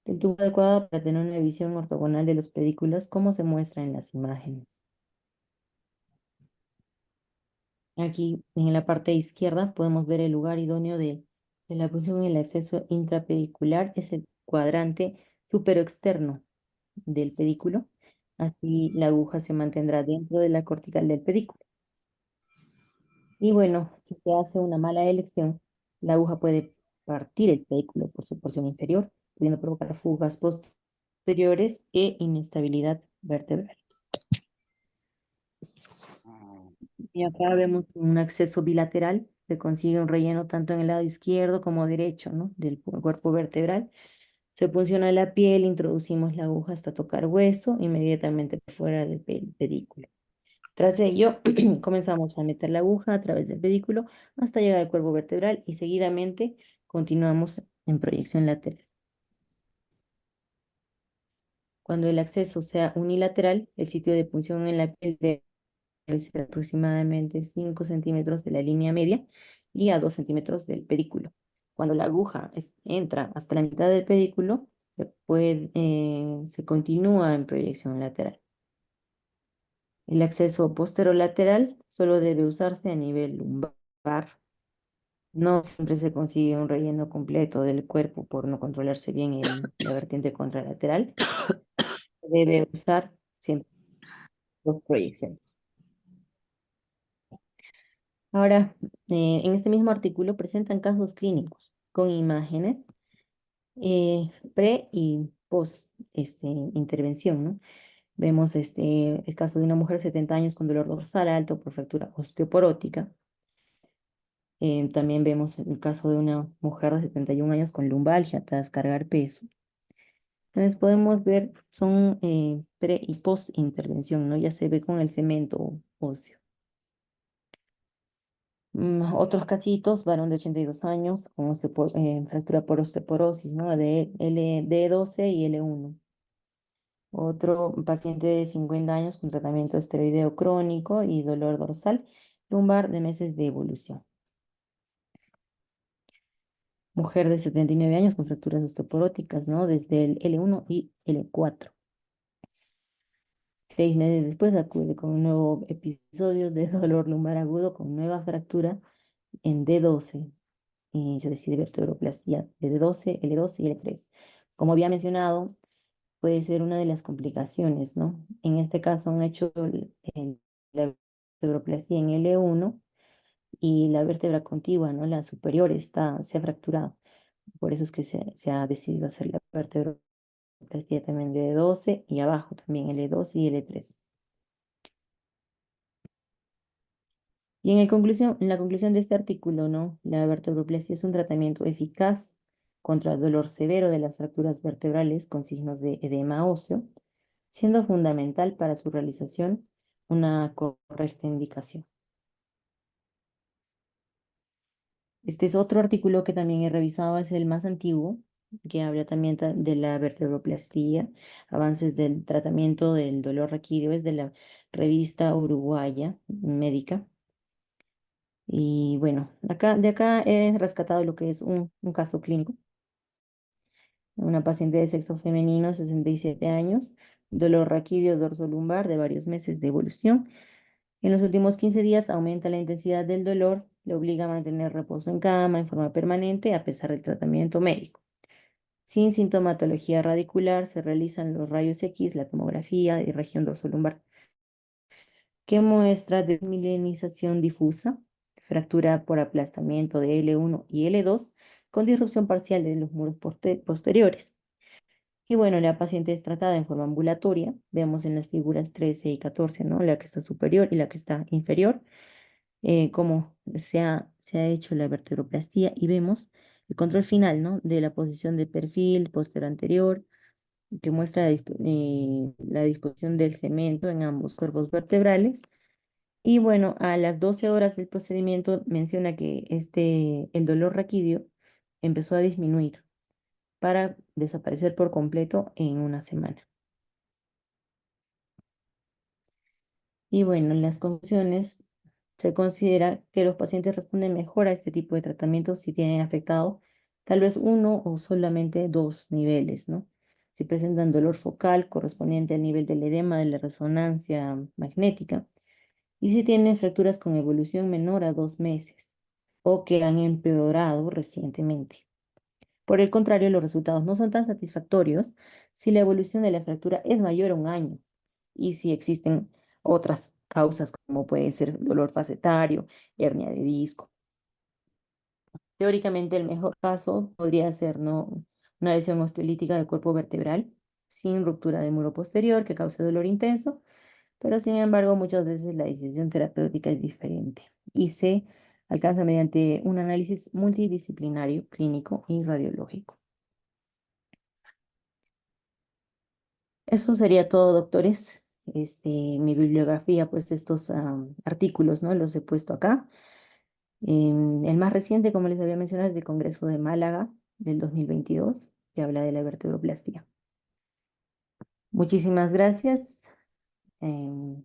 del tubo adecuada para tener una visión ortogonal de los pedículos, como se muestra en las imágenes. Aquí en la parte izquierda podemos ver el lugar idóneo de la punción y el acceso intrapedicular. Es el cuadrante superoexterno del pedículo. Así la aguja se mantendrá dentro de la cortical del pedículo. Y bueno, si se hace una mala elección, la aguja puede partir el pedículo por su porción inferior, pudiendo provocar fugas posteriores e inestabilidad vertebral. Y acá vemos un acceso bilateral, se consigue un relleno tanto en el lado izquierdo como derecho, ¿no? Del cuerpo vertebral. Se punciona la piel, introducimos la aguja hasta tocar hueso, inmediatamente fuera del pedículo. Tras ello, comenzamos a meter la aguja a través del pedículo hasta llegar al cuerpo vertebral y seguidamente continuamos en proyección lateral. Cuando el acceso sea unilateral, el sitio de punción en la piel debe ser aproximadamente 5 centímetros de la línea media y a 2 centímetros del pedículo. Cuando la aguja entra hasta la mitad del pedículo, se continúa en proyección lateral. El acceso posterolateral solo debe usarse a nivel lumbar. No siempre se consigue un relleno completo del cuerpo por no controlarse bien la vertiente contralateral. Se debe usar siempre dos proyecciones. Ahora, en este mismo artículo presentan casos clínicos con imágenes pre y post intervención, ¿no? Vemos el caso de una mujer de 70 años con dolor dorsal alto por fractura osteoporótica. También vemos el caso de una mujer de 71 años con lumbalgia tras cargar peso. Entonces podemos ver, son pre y post intervención, ¿no? Ya se ve con el cemento óseo. Otros cachitos, varón de 82 años con fractura por osteoporosis, ¿no? De D12 y L1. Otro paciente de 50 años con tratamiento esteroideo crónico y dolor dorsal lumbar de meses de evolución. Mujer de 79 años con fracturas osteoporóticas, ¿no? Desde el L1 y L4. 6 meses después acude con un nuevo episodio de dolor lumbar agudo con nueva fractura en D12 y se decide vertebroplastia de D12, L2 y L3. Como había mencionado, puede ser una de las complicaciones, ¿no? En este caso han hecho la vertebroplastia en L1 y la vértebra contigua, ¿no? La superior se ha fracturado. Por eso es que se ha decidido hacer la vertebroplastia también de D12 y abajo también L2 y L3. Y en la conclusión de este artículo, ¿no? La vertebroplastia es un tratamiento eficaz contra el dolor severo de las fracturas vertebrales con signos de edema óseo, siendo fundamental para su realización una correcta indicación. Este es otro artículo que también he revisado, es el más antiguo, que habla también de la vertebroplastia, avances del tratamiento del dolor raquídeo, es de la revista uruguaya médica. Y bueno, de acá he rescatado lo que es un caso clínico. Una paciente de sexo femenino, 67 años, dolor raquídeo dorsolumbar de varios meses de evolución. En los últimos 15 días aumenta la intensidad del dolor, le obliga a mantener reposo en cama en forma permanente a pesar del tratamiento médico. Sin sintomatología radicular, se realizan los rayos X, la tomografía y región dorsolumbar, que muestra desmilenización difusa, fractura por aplastamiento de L1 y L2, con disrupción parcial de los muros posteriores. Y bueno, la paciente es tratada en forma ambulatoria. Vemos en las figuras 13 y 14, ¿no? La que está superior y la que está inferior, cómo se ha hecho la vertebroplastia y vemos el control final, ¿no? De la posición de perfil posterior anterior, que muestra la disposición del cemento en ambos cuerpos vertebrales. Y bueno, a las 12 horas del procedimiento menciona que el dolor raquídeo empezó a disminuir para desaparecer por completo en una semana. Y bueno, en las conclusiones se considera que los pacientes responden mejor a este tipo de tratamiento si tienen afectado tal vez uno o solamente dos niveles, ¿no? Si presentan dolor focal correspondiente al nivel del edema de la resonancia magnética y si tienen fracturas con evolución menor a 2 meses o que han empeorado recientemente. Por el contrario, los resultados no son tan satisfactorios si la evolución de la fractura es mayor a un año y si existen otras causas como puede ser dolor facetario, hernia de disco. Teóricamente, el mejor caso podría ser, ¿no?, una lesión osteolítica del cuerpo vertebral sin ruptura del muro posterior que cause dolor intenso, pero sin embargo muchas veces la decisión terapéutica es diferente y se alcanza mediante un análisis multidisciplinario, clínico y radiológico. Eso sería todo, doctores. Mi bibliografía, pues estos artículos, ¿no? Los he puesto acá. El más reciente, como les había mencionado, es del Congreso de Málaga del 2022, que habla de la vertebroplastia. Muchísimas gracias. Em,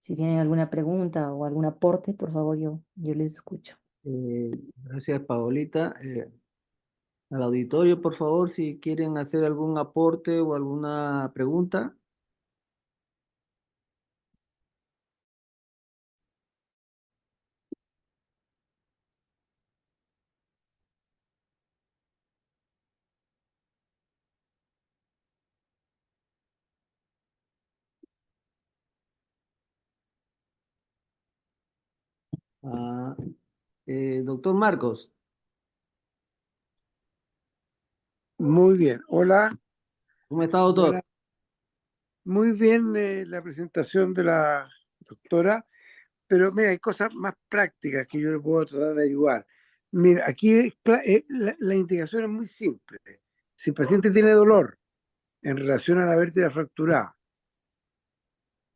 si tienen alguna pregunta o algún aporte, por favor, yo les escucho. Gracias, Paolita. Al auditorio, por favor, si quieren hacer algún aporte o alguna pregunta. Ah, doctor Marcos, Muy bien. Hola. ¿cómo está, doctor? Buena. Muy bien la presentación de la doctora, pero mira, hay cosas más prácticas que yo le puedo tratar de ayudar. Mira, aquí la indicación es muy simple. Si el paciente tiene dolor en relación a la vértebra fracturada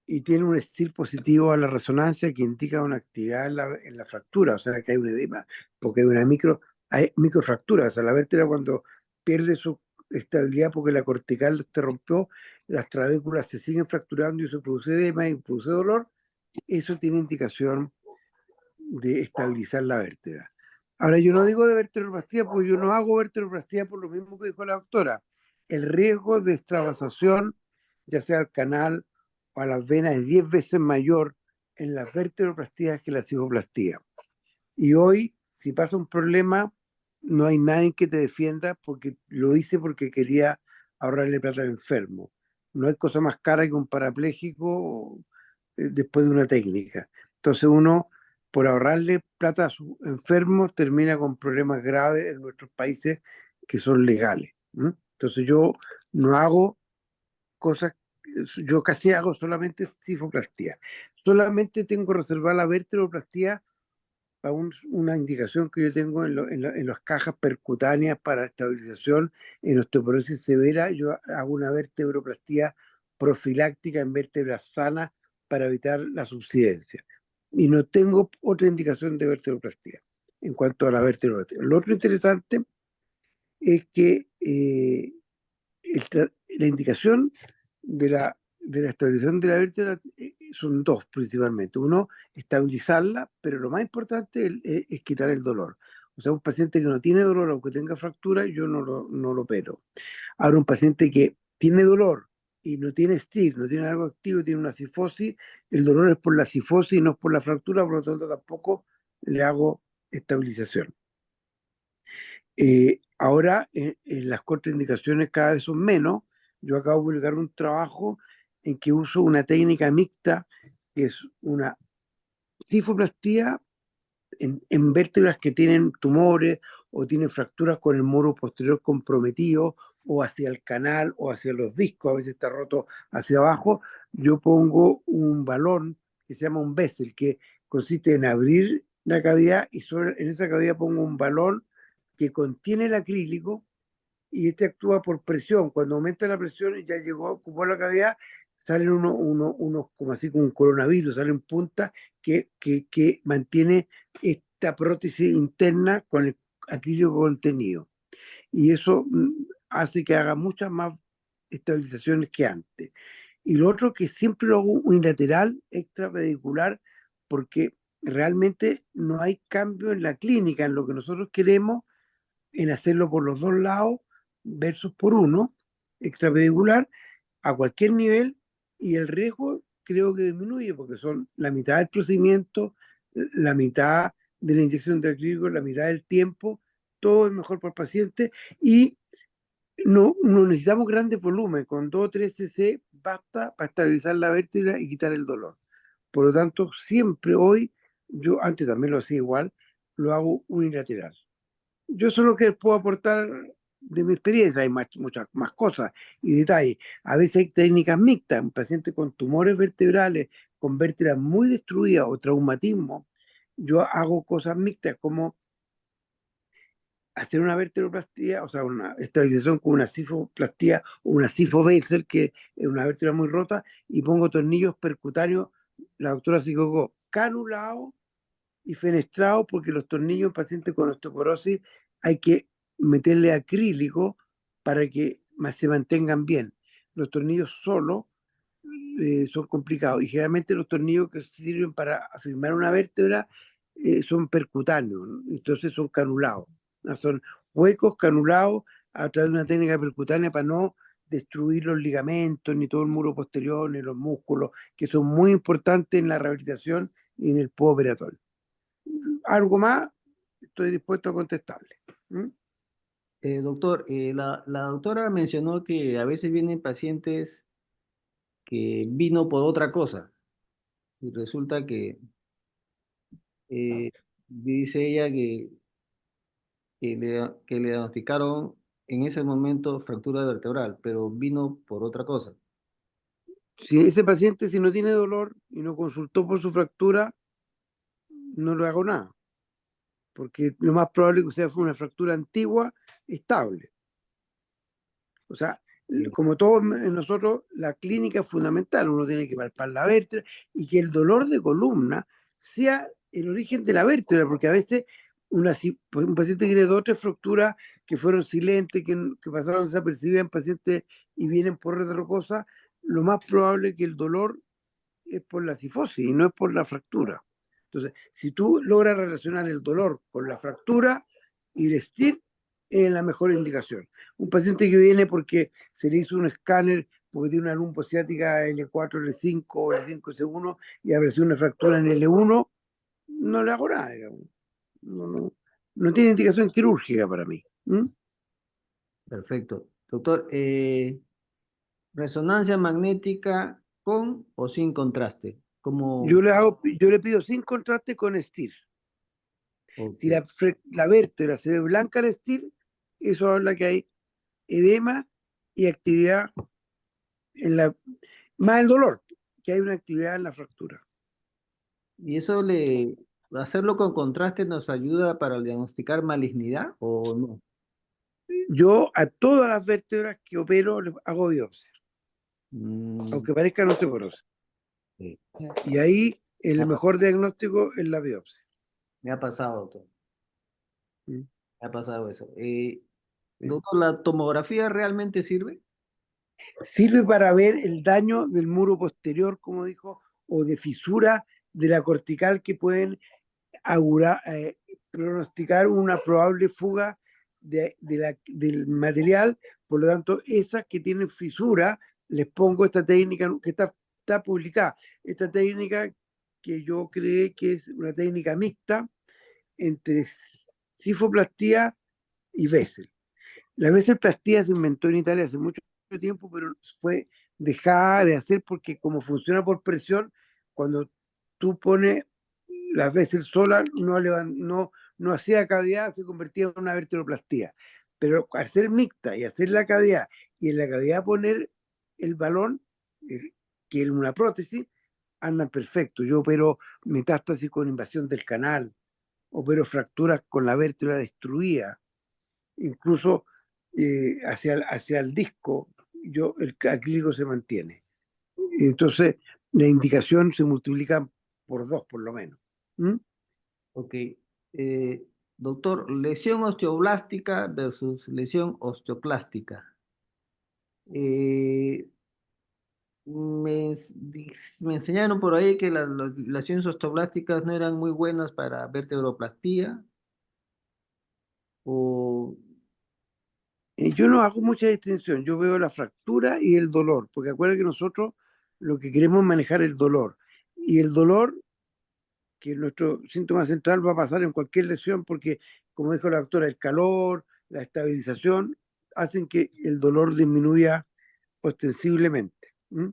y tiene un estilo positivo a la resonancia que indica una actividad en la fractura, o sea que hay un edema, porque hay microfractura, o sea, la vértebra cuando pierde su estabilidad porque la cortical se rompió, las trabéculas se siguen fracturando y eso produce edema y produce dolor, eso tiene indicación de estabilizar la vértebra. Ahora, yo no digo de vertebroplastia porque yo no hago vertebroplastia por lo mismo que dijo la doctora. El riesgo de extravasación, ya sea al canal o a las venas, es 10 veces mayor en las vertebroplastías que la cifoplastía. Y hoy, si pasa un problema, no hay nadie que te defienda porque lo hice porque quería ahorrarle plata al enfermo. No hay cosa más cara que un parapléjico después de una técnica. Entonces uno, por ahorrarle plata a sus enfermos, termina con problemas graves en nuestros países que son legales. ¿No? Entonces yo no hago cosas, yo casi hago solamente cifoplastía. Solamente tengo reservada la vertebroplastia para una indicación que yo tengo en las cajas percutáneas para estabilización en osteoporosis severa. Yo hago una vertebroplastia profiláctica en vértebras sanas para evitar la subsidencia. Y no tengo otra indicación de vertebroplastia en cuanto a la vertebroplastia. Lo otro interesante es que la indicación de la estabilización de la vértebra son dos principalmente. Uno, estabilizarla, pero lo más importante es quitar el dolor. O sea, un paciente que no tiene dolor, aunque tenga fractura, yo no lo opero. Ahora, un paciente que tiene dolor y no tiene STIR, no tiene algo activo, tiene una cifosis, el dolor es por la cifosis y no es por la fractura, por lo tanto tampoco le hago estabilización. Ahora, en las contraindicaciones cada vez son menos. Yo acabo de publicar un trabajo en que uso una técnica mixta, que es una cifoplastía en vértebras que tienen tumores o tienen fracturas con el muro posterior comprometido o hacia el canal o hacia los discos, a veces está roto hacia abajo. Yo pongo un balón que se llama un Bessel, que consiste en abrir la cavidad y en esa cavidad pongo un balón que contiene el acrílico y este actúa por presión. Cuando aumenta la presión y ya ocupó la cavidad, salen unos como así como un coronavirus, salen puntas que mantiene esta prótesis interna con el acrílico contenido. Y eso hace que haga muchas más estabilizaciones que antes. Y lo otro que siempre lo hago unilateral, extrapedicular, porque realmente no hay cambio en la clínica, en lo que nosotros queremos en hacerlo por los dos lados versus por uno, extrapedicular, a cualquier nivel, y el riesgo creo que disminuye porque son la mitad del procedimiento, la mitad de la inyección de acrílico, la mitad del tiempo, todo es mejor para el paciente y no necesitamos grandes volúmenes, con 2 o 3 cc basta para estabilizar la vértebra y quitar el dolor. Por lo tanto, siempre hoy, yo antes también lo hacía igual, lo hago unilateral. Yo eso es lo que puedo aportar de mi experiencia, hay muchas más cosas y detalles. A veces hay técnicas mixtas, un paciente con tumores vertebrales, con vértebras muy destruidas o traumatismo, yo hago cosas mixtas como hacer una vertebroplastia, o sea, una estabilización con una cifoplastía o una cifobasal, que es una vértebra muy rota, y pongo tornillos percutáneos, la doctora Sicocó, canulado y fenestrado, porque los tornillos en pacientes con osteoporosis hay que meterle acrílico para que se mantengan bien. Los tornillos solos son complicados y generalmente los tornillos que sirven para afirmar una vértebra son percutáneos, ¿no? Entonces son canulados, ¿no? Son huecos canulados a través de una técnica percutánea para no destruir los ligamentos, ni todo el muro posterior, ni los músculos, que son muy importantes en la rehabilitación y en el postoperatorio. Algo más, estoy dispuesto a contestarle. ¿Mm? Doctor, la doctora mencionó que a veces vienen pacientes que vino por otra cosa y resulta que dice ella que le diagnosticaron en ese momento fractura vertebral, pero vino por otra cosa. Si ese paciente, si no tiene dolor y no consultó por su fractura, no le hago nada, porque lo más probable es que sea fue una fractura antigua estable. O sea, Como todos nosotros, la clínica es fundamental, uno tiene que palpar la vértebra y que el dolor de columna sea el origen de la vértebra, porque a veces pues, un paciente tiene dos o tres fracturas que fueron silentes, que pasaron desapercibidas en pacientes y vienen por otra cosa, lo más probable es que el dolor es por la cifosis y no es por la fractura. Entonces, si tú logras relacionar el dolor con la fractura, y el STIR es la mejor indicación. Un paciente que viene porque se le hizo un escáner porque tiene una lumbo ciática L4, L5 o L5, L1 y apareció una fractura en L1, no le hago nada, digamos. No tiene indicación quirúrgica para mí. ¿Mm? Perfecto. Doctor, resonancia magnética con o sin contraste. Como, Yo le pido sin contraste con STIR. ok. Si la vértebra se ve blanca al STIR, eso habla que hay edema y actividad más el dolor, que hay una actividad en la fractura. ¿Y eso hacerlo con contraste nos ayuda para diagnosticar malignidad o no? Yo a todas las vértebras que opero les hago biopsia, Mm, aunque parezca osteoporosis. sí. Y ahí el mejor diagnóstico es la biopsia. Me ha pasado, doctor. ¿Mm? Me ha pasado eso. Sí. Doctor, ¿la tomografía realmente sirve? Sirve para ver el daño del muro posterior, como dijo, o de fisura de la cortical que pueden pronosticar una probable fuga del material. Por lo tanto, esas que tienen fisura, les pongo esta técnica que está publicada. Esta técnica que yo creé que es una técnica mixta entre cifoplastía y Bessel. La Besselplastía se inventó en Italia hace mucho tiempo, pero fue dejada de hacer porque como funciona por presión, cuando tú pones las Bessel sola no hacía cavidad, se convertía en una vertebroplastía. Pero al ser mixta y hacer la cavidad y en la cavidad poner el balón, que es una prótesis, andan perfecto. Yo opero metástasis con invasión del canal, opero fracturas con la vértebra destruida, incluso hacia el disco, el acrílico se mantiene. Entonces, la indicación se multiplica por dos, por lo menos. ¿Mm? Ok. Eh, Doctor, lesión osteoblástica versus lesión osteoclástica. Eh, me enseñaron por ahí que las lesiones osteoblásticas no eran muy buenas para vertebroplastía o... Yo no hago mucha distinción, yo veo la fractura y el dolor, porque acuérdense que nosotros lo que queremos es manejar el dolor. Y el dolor, que nuestro síntoma central va a pasar en cualquier lesión, porque, como dijo la doctora, el calor, la estabilización, hacen que el dolor disminuya ostensiblemente. ¿Mm?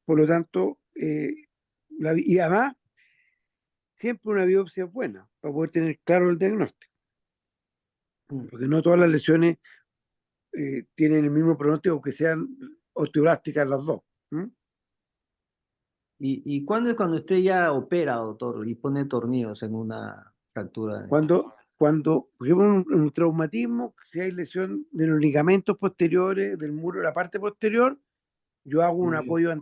Por lo tanto, y además, siempre una biopsia es buena para poder tener claro el diagnóstico, Mm. porque no todas las lesiones tienen el mismo pronóstico, aunque sean osteoblásticas las dos. ¿Mm? ¿Y cuándo es cuando usted ya opera, doctor, y pone tornillos en una fractura? Por ejemplo, un traumatismo, si hay lesión de los ligamentos posteriores, del muro, la parte posterior, yo hago un apoyo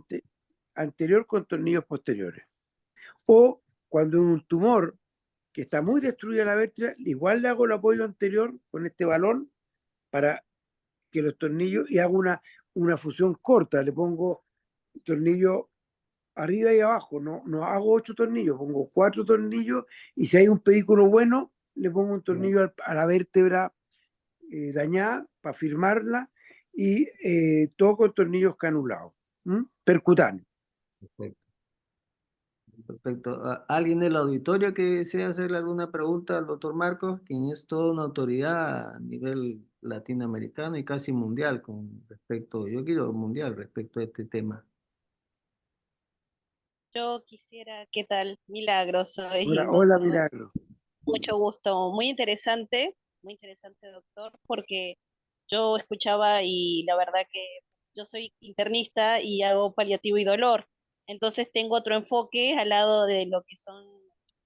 anterior con tornillos posteriores. O cuando es un tumor que está muy destruida la vértebra, igual le hago el apoyo anterior con este balón para que los tornillos, y hago una fusión corta, le pongo tornillo arriba y abajo, no hago 8 tornillos, pongo 4 tornillos, y si hay un pedículo bueno, le pongo un tornillo a la vértebra dañada para firmarla, y todo con tornillos canulados, percutáneos. Perfecto. Perfecto. ¿Alguien del auditorio que desea hacerle alguna pregunta al doctor Marcos, quien es toda una autoridad a nivel latinoamericano y casi mundial con respecto, yo quiero mundial respecto a este tema? Yo quisiera, ¿qué tal? Milagros, soy Hola, hola, Milagro. mucho gusto, muy interesante, doctor, porque yo escuchaba y la verdad que yo soy internista y hago paliativo y dolor, entonces tengo otro enfoque al lado de lo que son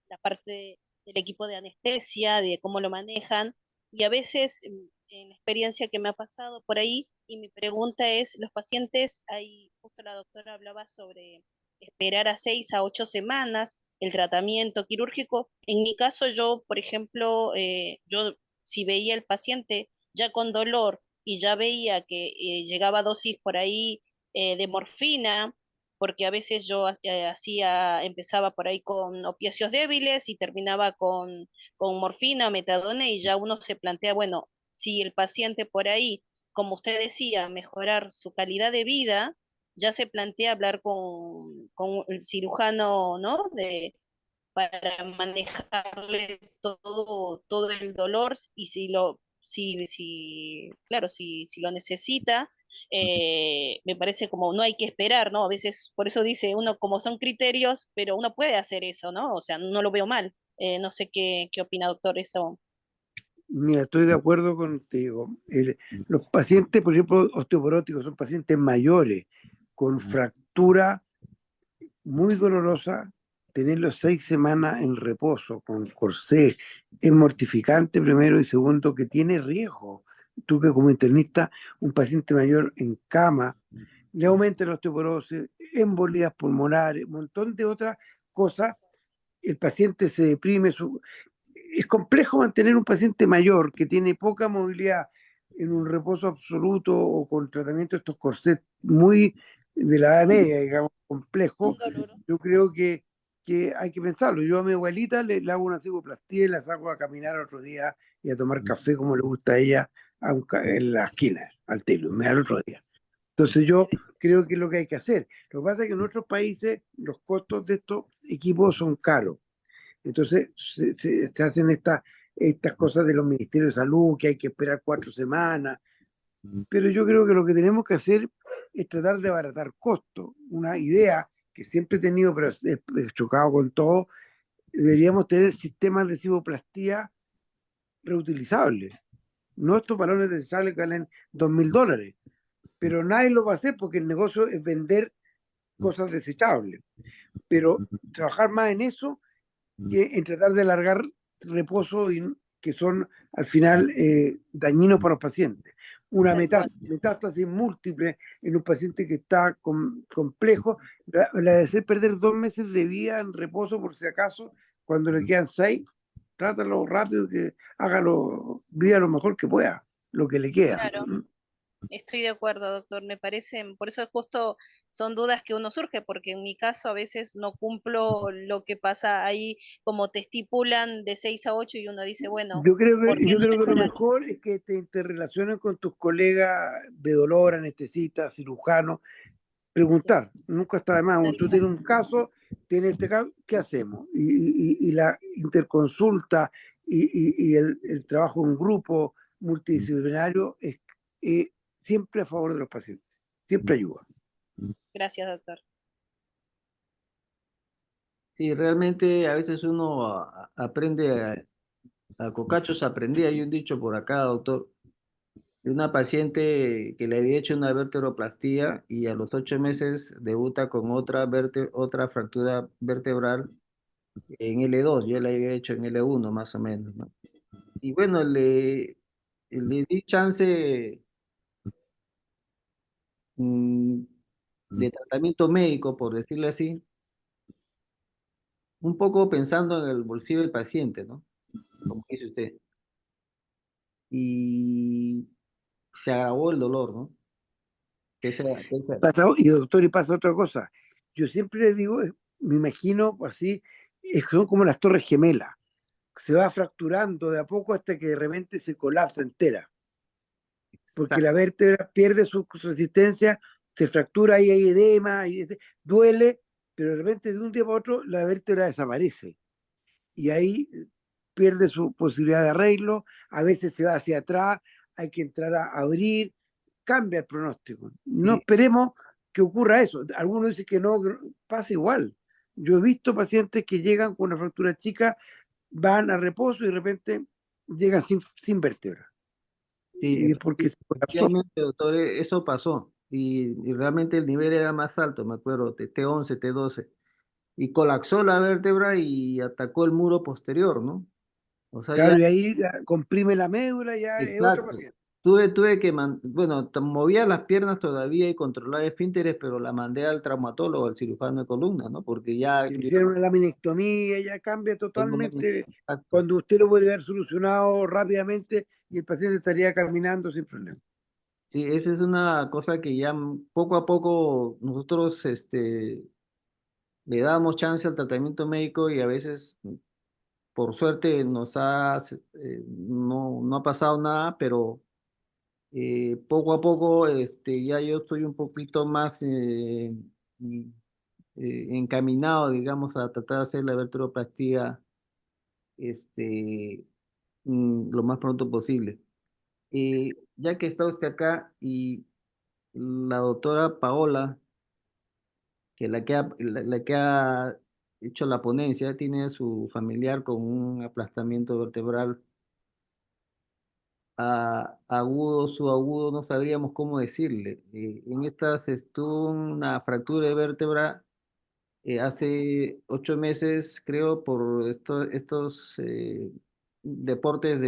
la parte del equipo de anestesia, de cómo lo manejan, y a veces en la experiencia que me ha pasado por ahí, y mi pregunta es, los pacientes, ahí justo la doctora hablaba sobre esperar a 6 a 8 semanas el tratamiento quirúrgico. En mi caso, yo, por ejemplo, yo si veía el paciente ya con dolor y ya veía que llegaba a dosis por ahí de morfina, porque a veces yo empezaba por ahí con opiáceos débiles y terminaba con morfina, metadona, y ya uno se plantea, bueno, si el paciente por ahí, como usted decía, mejorar su calidad de vida, ya se plantea hablar con el cirujano, ¿no? Para manejarle todo el dolor y claro, si lo necesita, me parece como no hay que esperar, ¿no? A veces, por eso dice uno, como son criterios, pero uno puede hacer eso, ¿no? O sea, no lo veo mal. No sé qué opina, doctor, eso. Mira, estoy de acuerdo contigo. Los pacientes, por ejemplo, osteoporóticos, son pacientes mayores con fractura muy dolorosa. Tenerlos 6 semanas en reposo con corsé es mortificante primero y segundo que tiene riesgo. Tú que como internista, un paciente mayor en cama, le aumenta la osteoporosis, embolías pulmonares, un montón de otras cosas. El paciente se deprime, es complejo mantener un paciente mayor que tiene poca movilidad en un reposo absoluto o con tratamiento de estos corsets muy de la edad media, digamos, complejo. Un dolor. Yo creo que hay que pensarlo. Yo a mi abuelita le hago una cigoplastía y la saco a caminar otro día y a tomar café como le gusta a ella en la esquina, al telo, me da el otro día. Entonces yo creo que es lo que hay que hacer. Lo que pasa es que en otros países los costos de estos equipos son caros. Entonces se hacen estas cosas de los ministerios de salud, que hay que esperar 4 semanas, pero yo creo que lo que tenemos que hacer es tratar de abaratar costos. Una idea que siempre he tenido, pero he chocado con todo, deberíamos tener sistemas de ciboplastía reutilizables. No estos balones de sal que valen $2.000, pero nadie lo va a hacer porque el negocio es vender cosas desechables. Pero trabajar más en eso que en tratar de alargar reposo que son al final dañinos para los pacientes. Una Tal cual. metástasis múltiple en un paciente que está complejo, la de hacer perder 2 meses de vida en reposo por si acaso, cuando le quedan 6, trátalo rápido, que hágalo, viva lo mejor que pueda, lo que le queda. Claro. Estoy de acuerdo, doctor. Me parece, por eso justo son dudas que uno surge, porque en mi caso a veces no cumplo lo que pasa ahí, como te estipulan de 6 a 8 y uno dice, bueno, Yo creo ¿por que, qué yo no creo que lo mejorar? mejor es que te interrelaciones con tus colegas de dolor, anestesistas, cirujanos, Sí, preguntar, nunca está de más. Cuando tal tú cual. tienes un caso, tienes este caso, ¿qué hacemos? Y la interconsulta y el trabajo en grupo multidisciplinario es siempre a favor de los pacientes, siempre ayuda. Gracias, doctor. Sí, realmente a veces uno aprende a cocachos aprendí, hay un dicho por acá, doctor, de una paciente que le había hecho una vertebroplastía y a los 8 meses debuta con otra fractura vertebral en L2, yo le había hecho en L1 más o menos, ¿no? Y bueno, le di chance mm, de tratamiento médico, por decirlo así, un poco pensando en el bolsillo del paciente, ¿no? Como dice usted. Y se agravó el dolor, ¿no? Y doctor, y pasa otra cosa. Yo siempre le digo, me imagino así, son como las torres gemelas, se va fracturando de a poco hasta que de repente se colapsa entera, porque la vértebra pierde su resistencia, se fractura y hay edema, duele, pero de repente de un día para otro la vértebra desaparece y ahí pierde su posibilidad de arreglo, a veces se va hacia atrás, hay que entrar a abrir, cambia el pronóstico. No Sí, esperemos que ocurra eso. Algunos dicen que no, pasa igual. Yo he visto pacientes que llegan con una fractura chica, van a reposo y de repente llegan sin vértebra. sí, Y es porque se colapsó. efectivamente, doctor, eso pasó. Y realmente el nivel era más alto, me acuerdo, de T11, T12. Y colapsó la vértebra y atacó el muro posterior, ¿no? O sea, ya, Claro, y ahí comprime la médula, ya es otro exacto. paciente. Tuve que, bueno, movía las piernas todavía y controlaba esfínteres, pero la mandé al traumatólogo, al cirujano de columna, ¿no? Porque ya Le yo hicieron una laminectomía, ya cambia tengo totalmente exacto. cuando usted lo podría haber solucionado rápidamente y el paciente estaría caminando sin problema. Sí, esa es una cosa que ya poco a poco nosotros le damos chance al tratamiento médico y a veces, por suerte, no ha pasado nada, pero poco a poco ya yo estoy un poquito más mm, encaminado, digamos, a tratar de hacer la vertebroplastia este, lo más pronto posible. Ya que está usted acá y la doctora Paola, que la que ha hecho la ponencia, tiene a su familiar con un aplastamiento vertebral agudo, subagudo, no sabríamos cómo decirle. En estas estuvo una fractura de vértebra hace 8 meses, creo, por estos deportes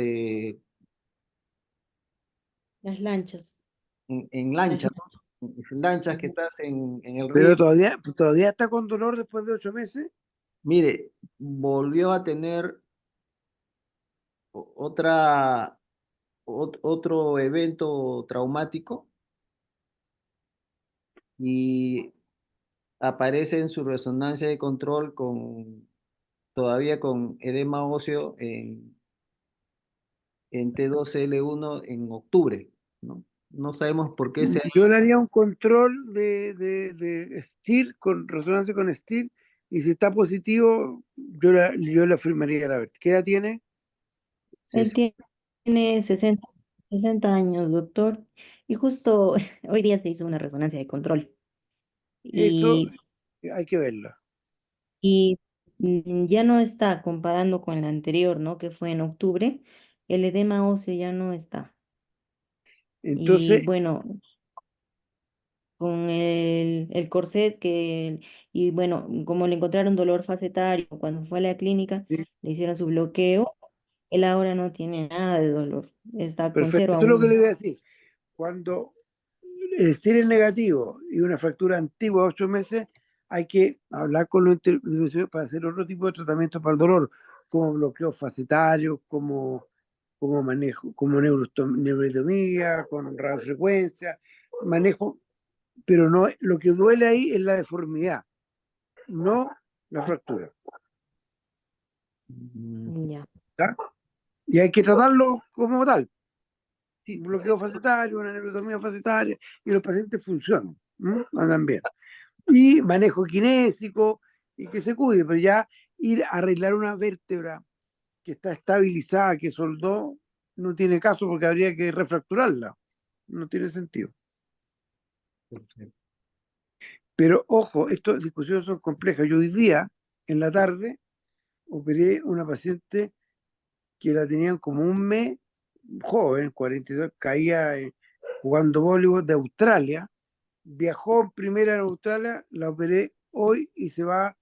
Las lanchas, en las lancha, lanchas. ¿no? Lanchas que Ujú. estás en el río. Pero todavía está con dolor después de 8 meses. Mire, volvió a tener otra, otro evento traumático y aparece en su resonancia de control todavía con edema óseo en T2L1 en octubre, ¿no? No sabemos por qué se ha Yo le haría un control de STIR, con resonancia con STIR, y si está positivo, yo le afirmaría la verdad. ¿Qué edad tiene? Él tiene 60 años, doctor, y justo hoy día se hizo una resonancia de control. Eso Y, hay que verlo. y ya no está comparando con la anterior, ¿no? Que fue en octubre, el edema óseo ya no está. Y Entonces, bueno, con el corset y bueno, como le encontraron dolor facetario cuando fue a la clínica, sí, le hicieron su bloqueo, él ahora no tiene nada de dolor, está con perfecto. cero Eso es lo que le aún. iba a decir. Cuando el STIR es negativo y una fractura antigua, 8 meses, hay que hablar con los intervencionistas para hacer otro tipo de tratamiento para el dolor, como bloqueo facetario, como manejo, como neurotomía, con radiofrecuencia, manejo, pero no, lo que duele ahí es la deformidad, no la fractura. Ya. ¿Tá? Y hay que tratarlo como tal, Sí, un bloqueo facetario, una neurotomía facetaria, y los pacientes funcionan, andan bien. Y manejo kinésico y que se cuide, pero ya ir a arreglar una vértebra que está estabilizada, que soldó, no tiene caso porque habría que refracturarla. No tiene sentido. perfecto. Pero ojo, estas discusiones son complejas. Yo hoy día, en la tarde, operé una paciente que la tenían como un mes, joven, 42, caía jugando voleibol de Australia, viajó en primera en Australia, la operé hoy y se va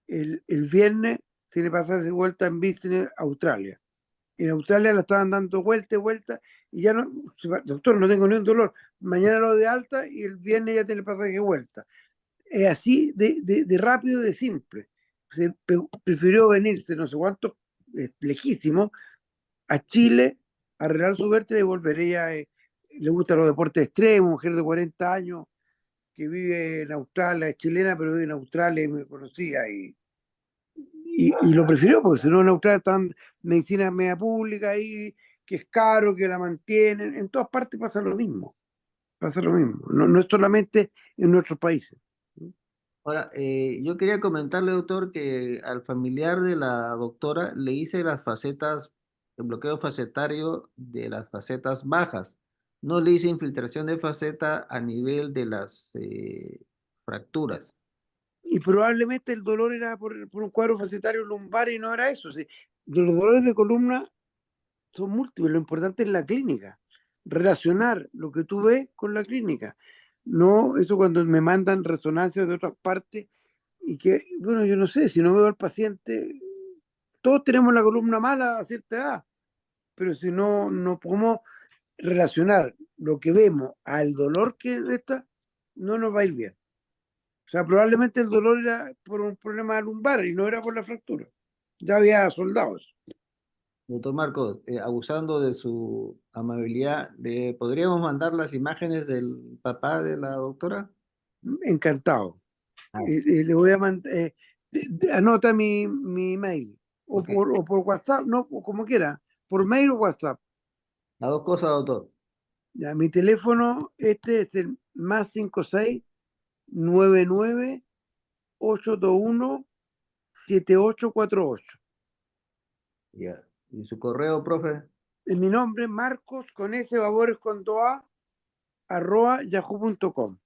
el viernes, se le pasa de vuelta en business a Australia. En Australia la estaban dando vuelta y vuelta y ya no, doctor, no tengo ni un dolor, mañana lo de alta y el viernes ya tiene el pasaje de vuelta. Es así de rápido y de simple. Prefirió venirse no sé cuánto, lejísimo, a Chile, a arreglar su vértebra y volver. Ella le gustan los deportes extremos, mujer de 40 años que vive en Australia, es chilena, pero vive en Australia y me conocía y lo prefirió porque si no en Australia están medicina media pública ahí, que es caro, que la mantienen. En todas partes pasa lo mismo. Pasa lo mismo. No, no es solamente en nuestros países. Ahora, yo quería comentarle, doctor, que al familiar de la doctora le hice el bloqueo facetario de las facetas bajas. No le hice infiltración de faceta a nivel de las fracturas. Y probablemente el dolor era por un cuadro facetario lumbar y no era eso. Sí. Los dolores de columna son múltiples. Lo importante es la clínica. Relacionar lo que tú ves con la clínica. No, eso cuando me mandan resonancias de otras partes y que, bueno, yo no sé, si no veo al paciente, todos tenemos la columna mala a cierta edad, pero si no podemos relacionar lo que vemos al dolor que está, no nos va a ir bien. O sea, probablemente el dolor era por un problema lumbar y no era por la fractura. Ya había soldados. Doctor Marcos, abusando de su amabilidad, ¿le podríamos mandar las imágenes del papá de la doctora? Encantado. Ah, Le voy a mandar, anota mi mail, ok. o por WhatsApp, no, o como quiera, por mail o WhatsApp. Las dos cosas, doctor. Ya, mi teléfono, este es el más 56 99 821 7848. Ya. ¿Y su correo, profe? Mi nombre es Marcos con S, Babores con 2A, @yahoo.com.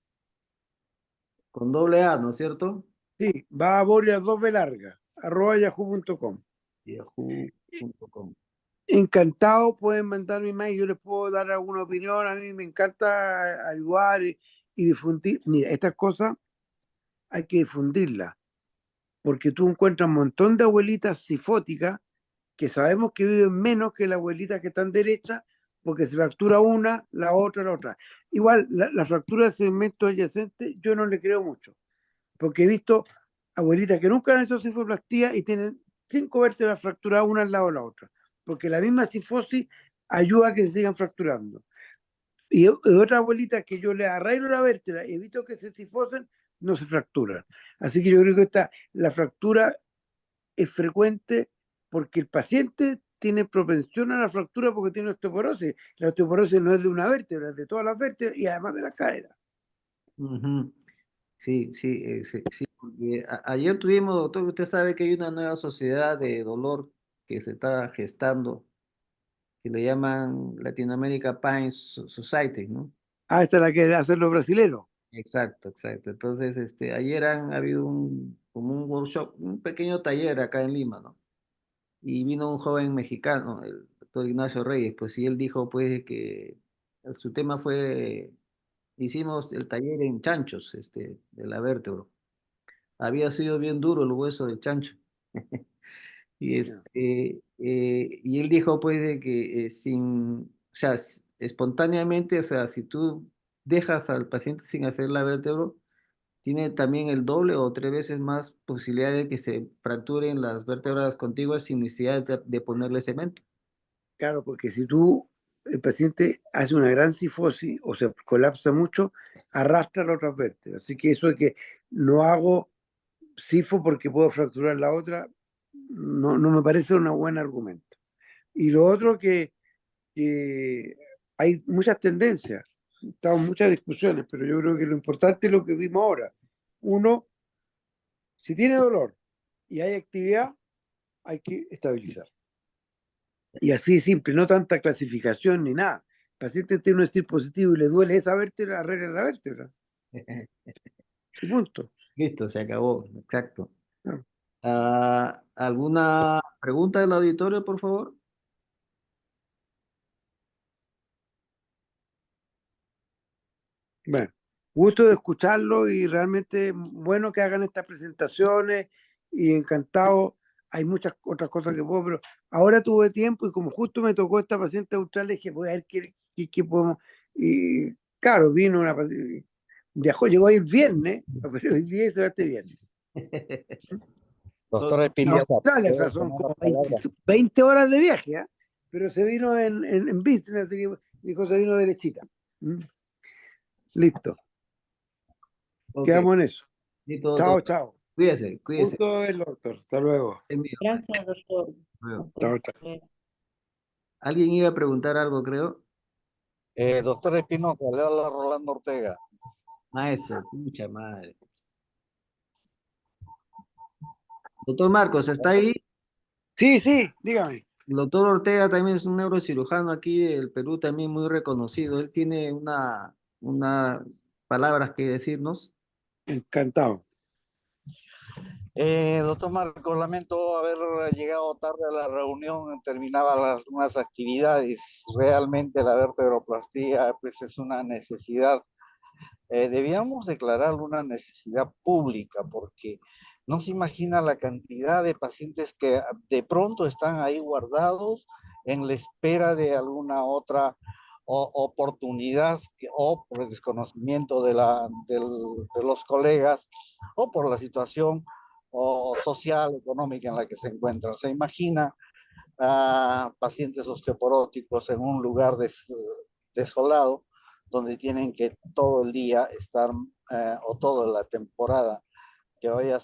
Con doble A, ¿no es cierto? Sí, va a Boria 2B larga, @yahoo.com. Yahoo.com. Encantado, pueden mandar mi mail, yo les puedo dar alguna opinión, a mí me encanta ayudar y difundir. Mira, estas cosas hay que difundirlas, porque tú encuentras un montón de abuelitas sifóticas que sabemos que viven menos que las abuelitas que están derechas, porque se fractura una, la otra. Igual, la fractura de segmentos adyacentes, yo no le creo mucho, porque he visto abuelitas que nunca han hecho cifoplastía y tienen 5 vértebras fracturadas una al lado de la otra, porque la misma cifosis ayuda a que se sigan fracturando. Y otras abuelitas que yo le arraigo la vértebra y evito que se cifosen, no se fracturan. Así que yo creo que la fractura es frecuente porque el paciente tiene propensión a la fractura porque tiene osteoporosis. La osteoporosis no es de una vértebra, es de todas las vértebras y además de la cadera. Ujú. Sí, sí, sí, porque ayer tuvimos, doctor, usted sabe que hay una nueva sociedad de dolor que se está gestando, que le llaman Latinoamérica Pain Society, ¿no? Ah, esta es la que hacen los brasileños. Exacto, exacto. Entonces, ayer han habido como un workshop, un pequeño taller acá en Lima, ¿no? Y vino un joven mexicano, el doctor Ignacio Reyes, pues sí, él dijo pues que su tema fue, hicimos el taller en chanchos, de la vértebra. Había sido bien duro el hueso del chancho. Y, Ya. y él dijo pues de que o sea, espontáneamente, o sea, si tú dejas al paciente sin hacer la vértebra, tiene también el doble o 3 veces más posibilidad de que se fracturen las vértebras contiguas sin necesidad de ponerle cemento. Claro, porque si el paciente hace una gran cifosis o se colapsa mucho, arrastra la otra vértebra. Así que eso de que no hago sifo porque puedo fracturar la otra, no me parece un buen argumento. Y lo otro que hay muchas tendencias, estamos en muchas discusiones, pero yo creo que lo importante es lo que vimos ahora. Uno, si tiene dolor y hay actividad, hay que estabilizar. Y así simple, no tanta clasificación ni nada. El paciente tiene un estilo positivo y le duele esa vértebra, arregla la vértebra. Y punto. Listo, se acabó, exacto. ¿No? ¿Alguna pregunta del auditorio, por favor? Bueno, gusto de escucharlo y realmente bueno que hagan estas presentaciones y encantado. Hay muchas otras cosas que puedo, pero ahora tuve tiempo y como justo me tocó esta paciente austral, dije, voy a ver qué podemos. Y claro, vino una paciente, viajó, llegó ahí el viernes, pero hoy día se va este viernes. Doctora Y Espinosa, Australia, o sea, ¿puedo son tomar la como palabra? 20 horas de viaje, ¿ah? Pero se vino en business, así que dijo, se vino derechita. ¿Mm? Listo, Ok, quedamos en eso. listo, Chao, doctor. chao. Cuídese, cuídese. Gusto verlo, doctor. Hasta luego. Es mío. Gracias, doctor. Luego. Hasta Chao, chao. luego. Alguien iba a preguntar algo, creo. Doctora Espinosa, le habla Rolando Ortega. Maestro, mucha madre. Doctor Marcos, ¿está ahí? Sí, sí, dígame. El doctor Ortega también es un neurocirujano aquí del Perú, también muy reconocido. Él tiene una palabras que decirnos. Encantado. Doctor Marcos, lamento haber llegado tarde a la reunión, terminaba unas actividades. Realmente la vertebroplastía pues, es una necesidad. Debíamos declarar una necesidad pública porque no se imagina la cantidad de pacientes que de pronto están ahí guardados en la espera de alguna oportunidad o por el desconocimiento de los colegas o por la situación social, económica en la que se encuentran. Se imagina a pacientes osteoporóticos en un lugar desolado, donde tienen que todo el día estar, o toda la temporada que vaya a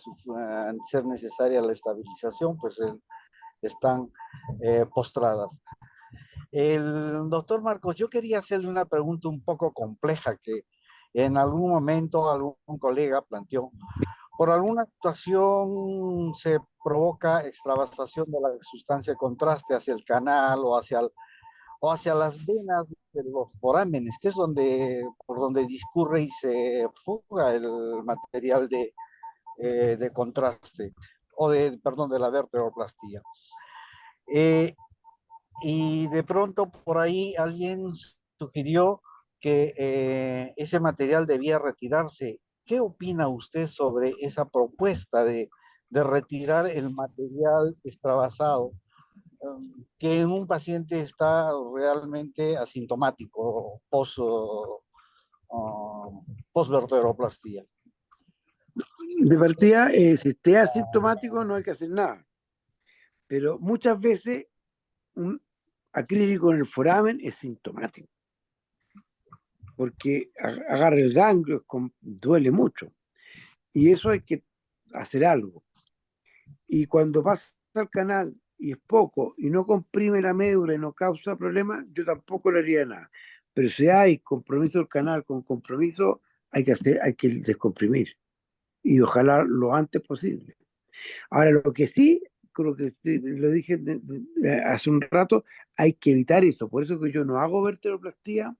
ser necesaria la estabilización, pues están postradas. El doctor Marcos, yo quería hacerle una pregunta un poco compleja que en algún momento algún colega planteó. Por alguna actuación se provoca extravasación de la sustancia de contraste hacia el canal o hacia las venas de los forámenes, que es por donde discurre y se fuga el material de contraste, perdón, de la vertebroplastía. Y de pronto por ahí alguien sugirió que ese material debía retirarse. ¿Qué opina usted sobre esa propuesta de retirar el material extravasado, que en un paciente está realmente asintomático post-vertebroplastía? De partida, si esté asintomático no hay que hacer nada, pero muchas veces un acrílico en el foramen es sintomático, porque agarra el ganglio, duele mucho, y eso hay que hacer algo. Y cuando pasa al canal y es poco, y no comprime la médula y no causa problemas, yo tampoco le haría nada. Pero si hay compromiso del canal con compromiso, hay que descomprimir, y ojalá lo antes posible. Ahora, lo que sí, creo que lo dije hace un rato, hay que evitar eso. Por eso que yo no hago vertebroplastía,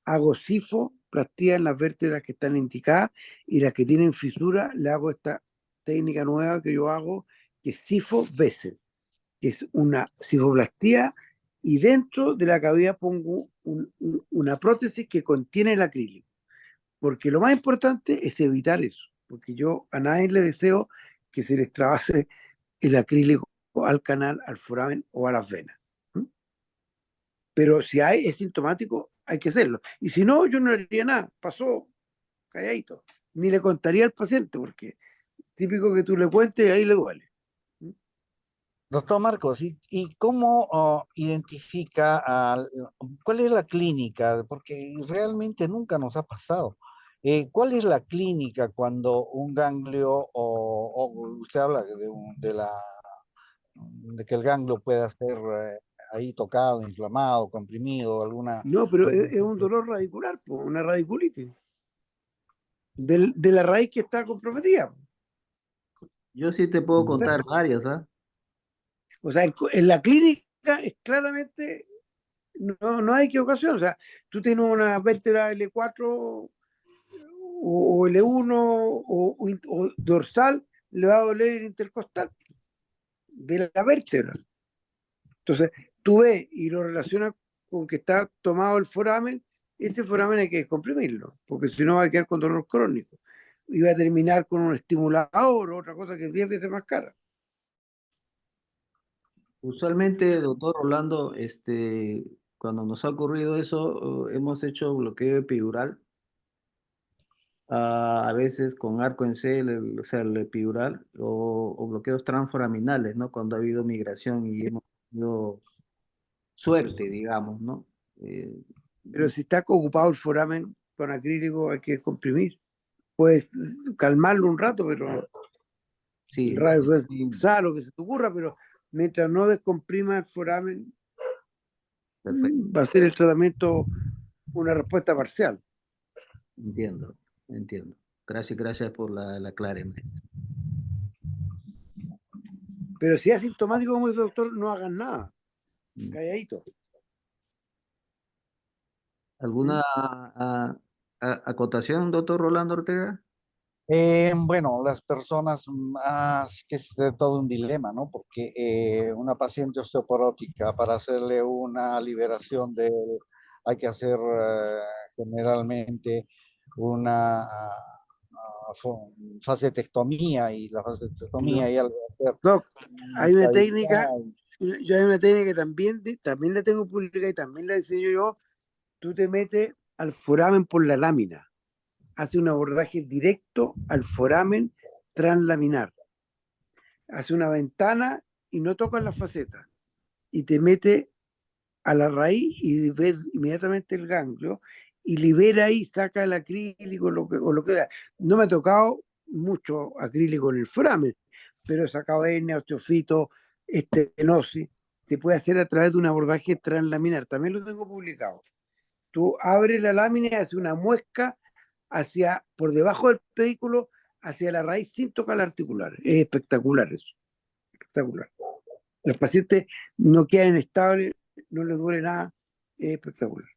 hago sifoplastía en las vértebras que están indicadas, y las que tienen fisura le hago esta técnica nueva que yo hago, que es sifo-Bessel, que es una sifoplastía, y dentro de la cavidad pongo una prótesis que contiene el acrílico. Porque lo más importante es evitar eso, porque yo a nadie le deseo que se les trabase el acrílico al canal, al foramen o a las venas. Pero si es sintomático, hay que hacerlo. Y si no, yo no le haría nada, pasó calladito. Ni le contaría al paciente, porque típico que tú le cuentes y ahí le duele. Doctor Marcos, ¿y cómo identifica, cuál es la clínica? Porque realmente nunca nos ha pasado. ¿Cuál es la clínica cuando un ganglio, o usted habla de que el ganglio pueda ser ahí tocado, inflamado, comprimido, alguna... No, pero es un dolor radicular, una radiculitis, de la raíz que está comprometida. Yo sí te puedo contar varias, ¿ah? O sea, en la clínica es claramente, no hay equivocación. O sea, tú tienes una vértebra L4 o L1 o dorsal, le va a doler el intercostal de la vértebra. Entonces, tú ves y lo relacionas con que está tomado el foramen, ese foramen hay que descomprimirlo, porque si no va a quedar con dolor crónico. Y va a terminar con un estimulador o otra cosa que es 10 veces más cara. Usualmente, doctor Rolando, cuando nos ha ocurrido eso, hemos hecho bloqueo epidural, a veces con arco en C, o sea, el epidural, o bloqueos transforaminales, ¿no? Cuando ha habido migración y hemos tenido suerte, digamos, ¿no? Eh, Pero si está ocupado el foramen con acrílico, hay que comprimir. Puedes calmarlo un rato, pero sí, sí, usar lo que se te ocurra, pero mientras no descomprima el foramen, perfecto, va a ser el tratamiento una respuesta parcial. entiendo, entiendo. Gracias por la clara, maestro. Pero si es asintomático como dice el doctor, no hagan nada. Calladito. ¿Alguna acotación, doctor Rolando Ortega? Bueno, las personas más que es de todo un dilema, ¿no? Porque una paciente osteoporótica, para hacerle una liberación hay que hacer generalmente una facetectomía, y la facetectomía ya le va a hacer Doc, hay una técnica, estabilidad. yo hay una técnica que también la tengo publicada y también la diseño yo. tú te metes al foramen por la lámina, hace un abordaje directo al foramen translaminar, hace una ventana y no toca la faceta, y te mete a la raíz y ves inmediatamente el ganglio y libera ahí, saca el acrílico o lo que da. No me ha tocado mucho acrílico en el foramen, pero he sacado hernia, osteofito, estenosis. Se puede hacer a través de un abordaje translaminar. También lo tengo publicado. Tú abres la lámina y haces una muesca hacia, por debajo del pedículo, hacia la raíz sin tocar la articular. Es espectacular eso. Espectacular. Los pacientes no quedan estables, no les duele nada, es espectacular.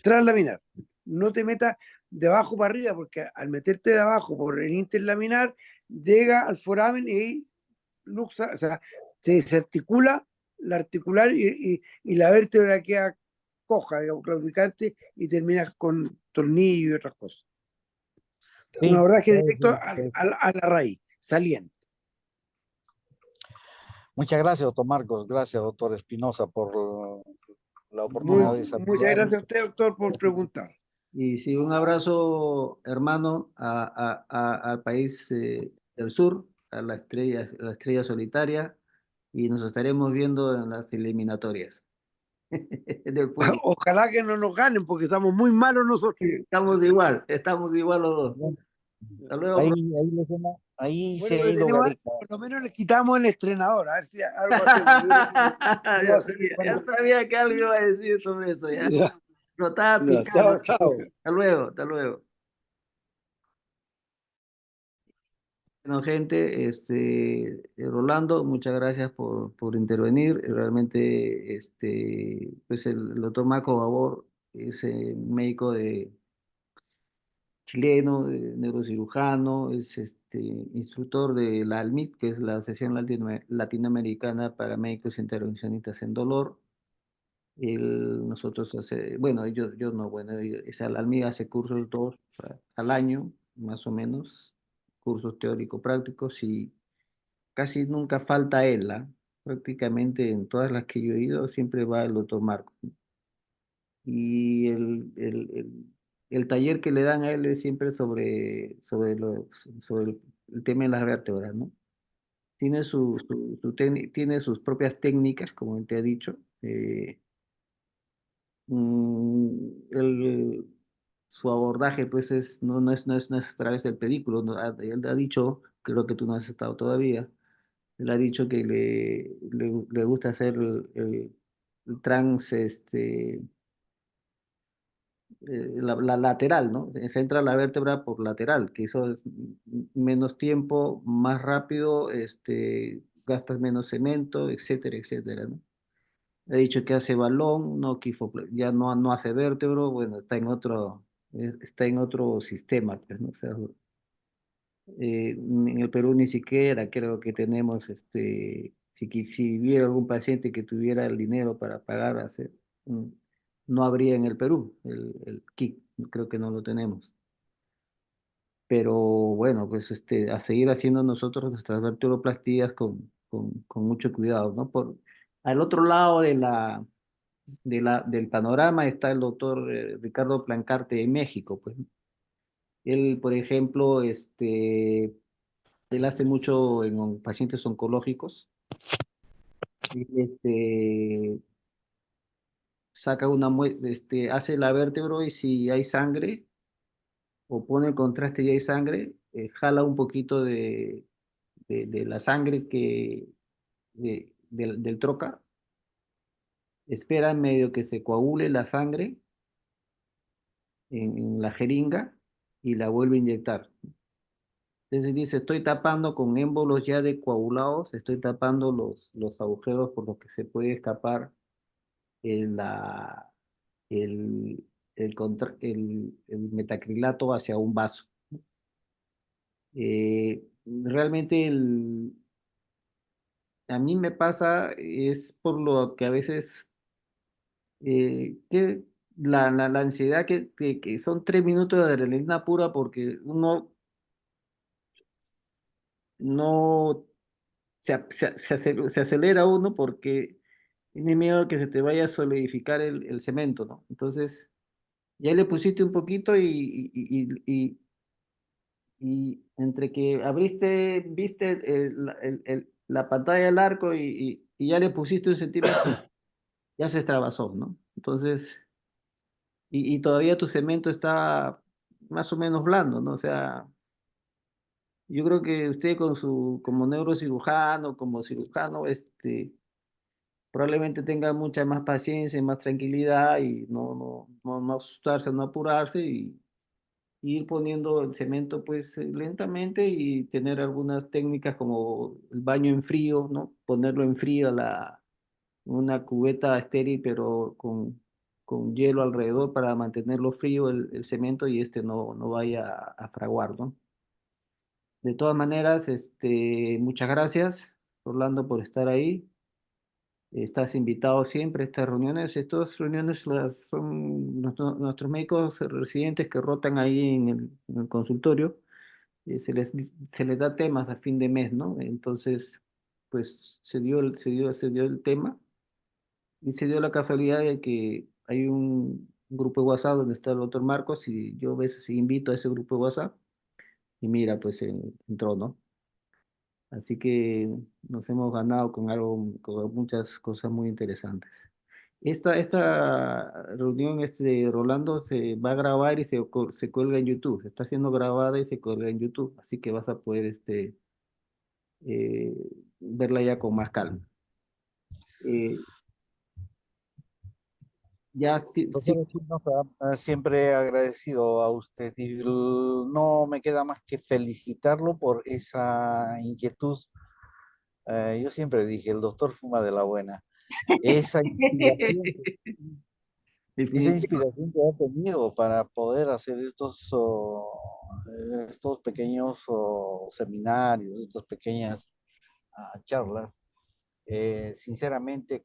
Translaminar, no te metas de abajo para arriba, porque al meterte de abajo por el interlaminar, llega al foramen y luxa, o sea, se desarticula la articular y la vértebra queda coja, digamos, claudicante, y terminas con tornillo y otras cosas. Sí, Un abordaje sí, directo sí. a la raíz, saliente. Muchas gracias, doctor Marcos. Gracias, doctor Espinosa, por la oportunidad de Muchas saludar. gracias a usted, doctor, por preguntar. Y sí, un abrazo, hermano, al país del sur, a la estrella solitaria, y nos estaremos viendo en las eliminatorias del fútbol. Ojalá que no nos ganen, porque estamos muy malos nosotros. Estamos igual los dos. Hasta luego, Ahí, profe. ahí Bueno, se ha pero ido tenemos, Gareca. por lo menos le quitamos el entrenador, a ver si algo hacemos. Yo creo que no va a ser Ya sabía que algo iba a decir sobre eso, ya. Ya, Lo estaba ya, picando. chao, chao. Hasta luego, hasta luego. Bueno, gente, Rolando, muchas gracias por intervenir. Realmente, pues el doctor Marco Babor es médico chileno, neurocirujano, es instructor de la ALMIT, que es la Asociación Latinoamericana para Médicos Intervencionistas en Dolor. Nosotros bueno, yo no, bueno, esa la ALMIT hace cursos al año, más o menos, cursos teórico-prácticos, y casi nunca falta él, ¿ah? Prácticamente en todas las que yo he ido siempre va el doctor Marco. Y el taller que le dan a él es siempre sobre el tema de las vértebras, ¿no? Tiene tiene sus propias técnicas, como él te ha dicho. Su abordaje, pues, no es a través del pedículo, ¿no? Él ha dicho, creo que tú no has estado todavía, él ha dicho que le gusta hacer el trans, la lateral, ¿no? Se entra la vértebra por lateral, que eso es menos tiempo, más rápido, gastas menos cemento, etcétera, etcétera, ¿no? He dicho que hace balón, no ya no hace vértebro, bueno, está en otro sistema, pues, ¿no? O sea, en el Perú ni siquiera creo que tenemos, si hubiera algún paciente que tuviera el dinero para pagar, mm, no habría en el Perú el KIC, creo que no lo tenemos. Pero bueno, pues a seguir haciendo nosotros nuestras vertebroplastías con mucho cuidado, ¿no? Al otro lado del panorama está el doctor Ricardo Plancarte de México, pues. Él, por ejemplo, él hace mucho en pacientes oncológicos. Y, saca hace la vértebra, y si hay sangre, o pone el contraste y hay sangre, jala un poquito de la sangre del trocar, espera medio que se coagule la sangre en la jeringa y la vuelve a inyectar. Entonces dice, estoy tapando con émbolos ya de coagulados, estoy tapando los agujeros por los que se puede escapar el, la, el metacrilato hacia un vaso. Realmente a mí me pasa, es por lo que a veces, que la ansiedad que son 3 minutos de adrenalina pura, porque uno no se acelera uno porque tiene miedo que se te vaya a solidificar el cemento, ¿no? Entonces, Ya le pusiste un poquito y entre que abriste, viste la pantalla del arco y ya le pusiste un centímetro, ya se extravasó, ¿no? Entonces, y todavía tu cemento está más o menos blando, ¿no? O sea, yo creo que usted con como neurocirujano, como cirujano, probablemente tenga mucha más paciencia y más tranquilidad y no asustarse, no apurarse y ir poniendo el cemento pues lentamente y tener algunas técnicas como el baño en frío, ¿no? Ponerlo en frío una cubeta estéril pero con hielo alrededor para mantenerlo frío el cemento y no vaya a fraguar, ¿no? De todas maneras, muchas gracias, Orlando, por estar ahí. Estás invitado siempre a estas reuniones. Estas reuniones son nuestros médicos residentes que rotan ahí en el consultorio. Se les da temas a fin de mes, ¿no? Entonces, pues se dio el tema y se dio la casualidad de que hay un grupo de WhatsApp donde está el doctor Marcos y yo a veces invito a ese grupo de WhatsApp y mira, pues entró, ¿no? Así que nos hemos ganado con algo, con muchas cosas muy interesantes. Esta reunión de Rolando se va a grabar y se cuelga en YouTube. Se está siendo grabada y se cuelga en YouTube. Así que vas a poder eh, verla ya con más calma. Eh, ya Doctor Espinosa, siempre agradecido a usted y no me queda más que felicitarlo por esa inquietud. Yo siempre dije, el doctor fuma de la buena. Esa inspiración, esa Definitivo. inspiración que ha tenido para poder hacer estos pequeños seminarios, estas pequeñas charlas, sinceramente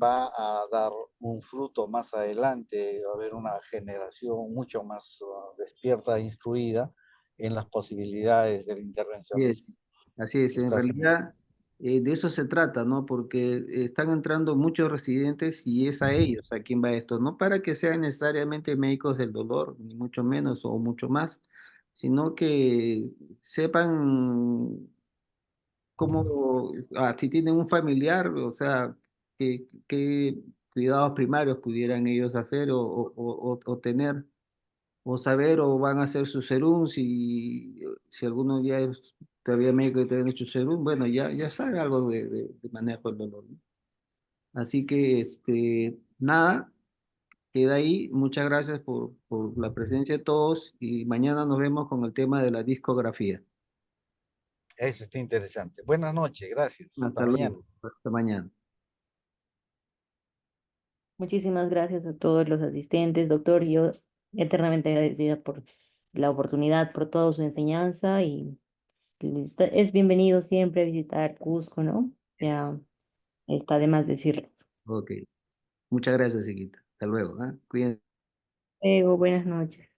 va a dar un fruto más adelante, va a haber una generación mucho más despierta e instruida en las posibilidades del Así intervencionismo es, así es. que En está haciendo. realidad, de eso se trata, ¿no? Porque están entrando muchos residentes y es a ellos a quien va esto, no para que sean necesariamente médicos del dolor, ni mucho menos o mucho más, sino que sepan cómo, si tienen un familiar, o sea, qué cuidados primarios pudieran ellos hacer o tener o saber o van a hacer su serum, si alguno ya es todavía médico que te han hecho serum, bueno, ya sabe algo de manejo del dolor, ¿no? Así que, nada, queda ahí. Muchas gracias por la presencia de todos y mañana nos vemos con el tema de la discografía. Eso está interesante. Buenas noches, gracias. Hasta Hasta mañana. luego, hasta mañana. Muchísimas gracias a todos los asistentes, doctor. Yo eternamente agradecida por la oportunidad, por toda su enseñanza y es bienvenido siempre a visitar Cusco, ¿no? Ya está de más decirlo. Ok, muchas gracias, Chiquita. Hasta luego, ¿ah? Cuídense. Luego, buenas noches.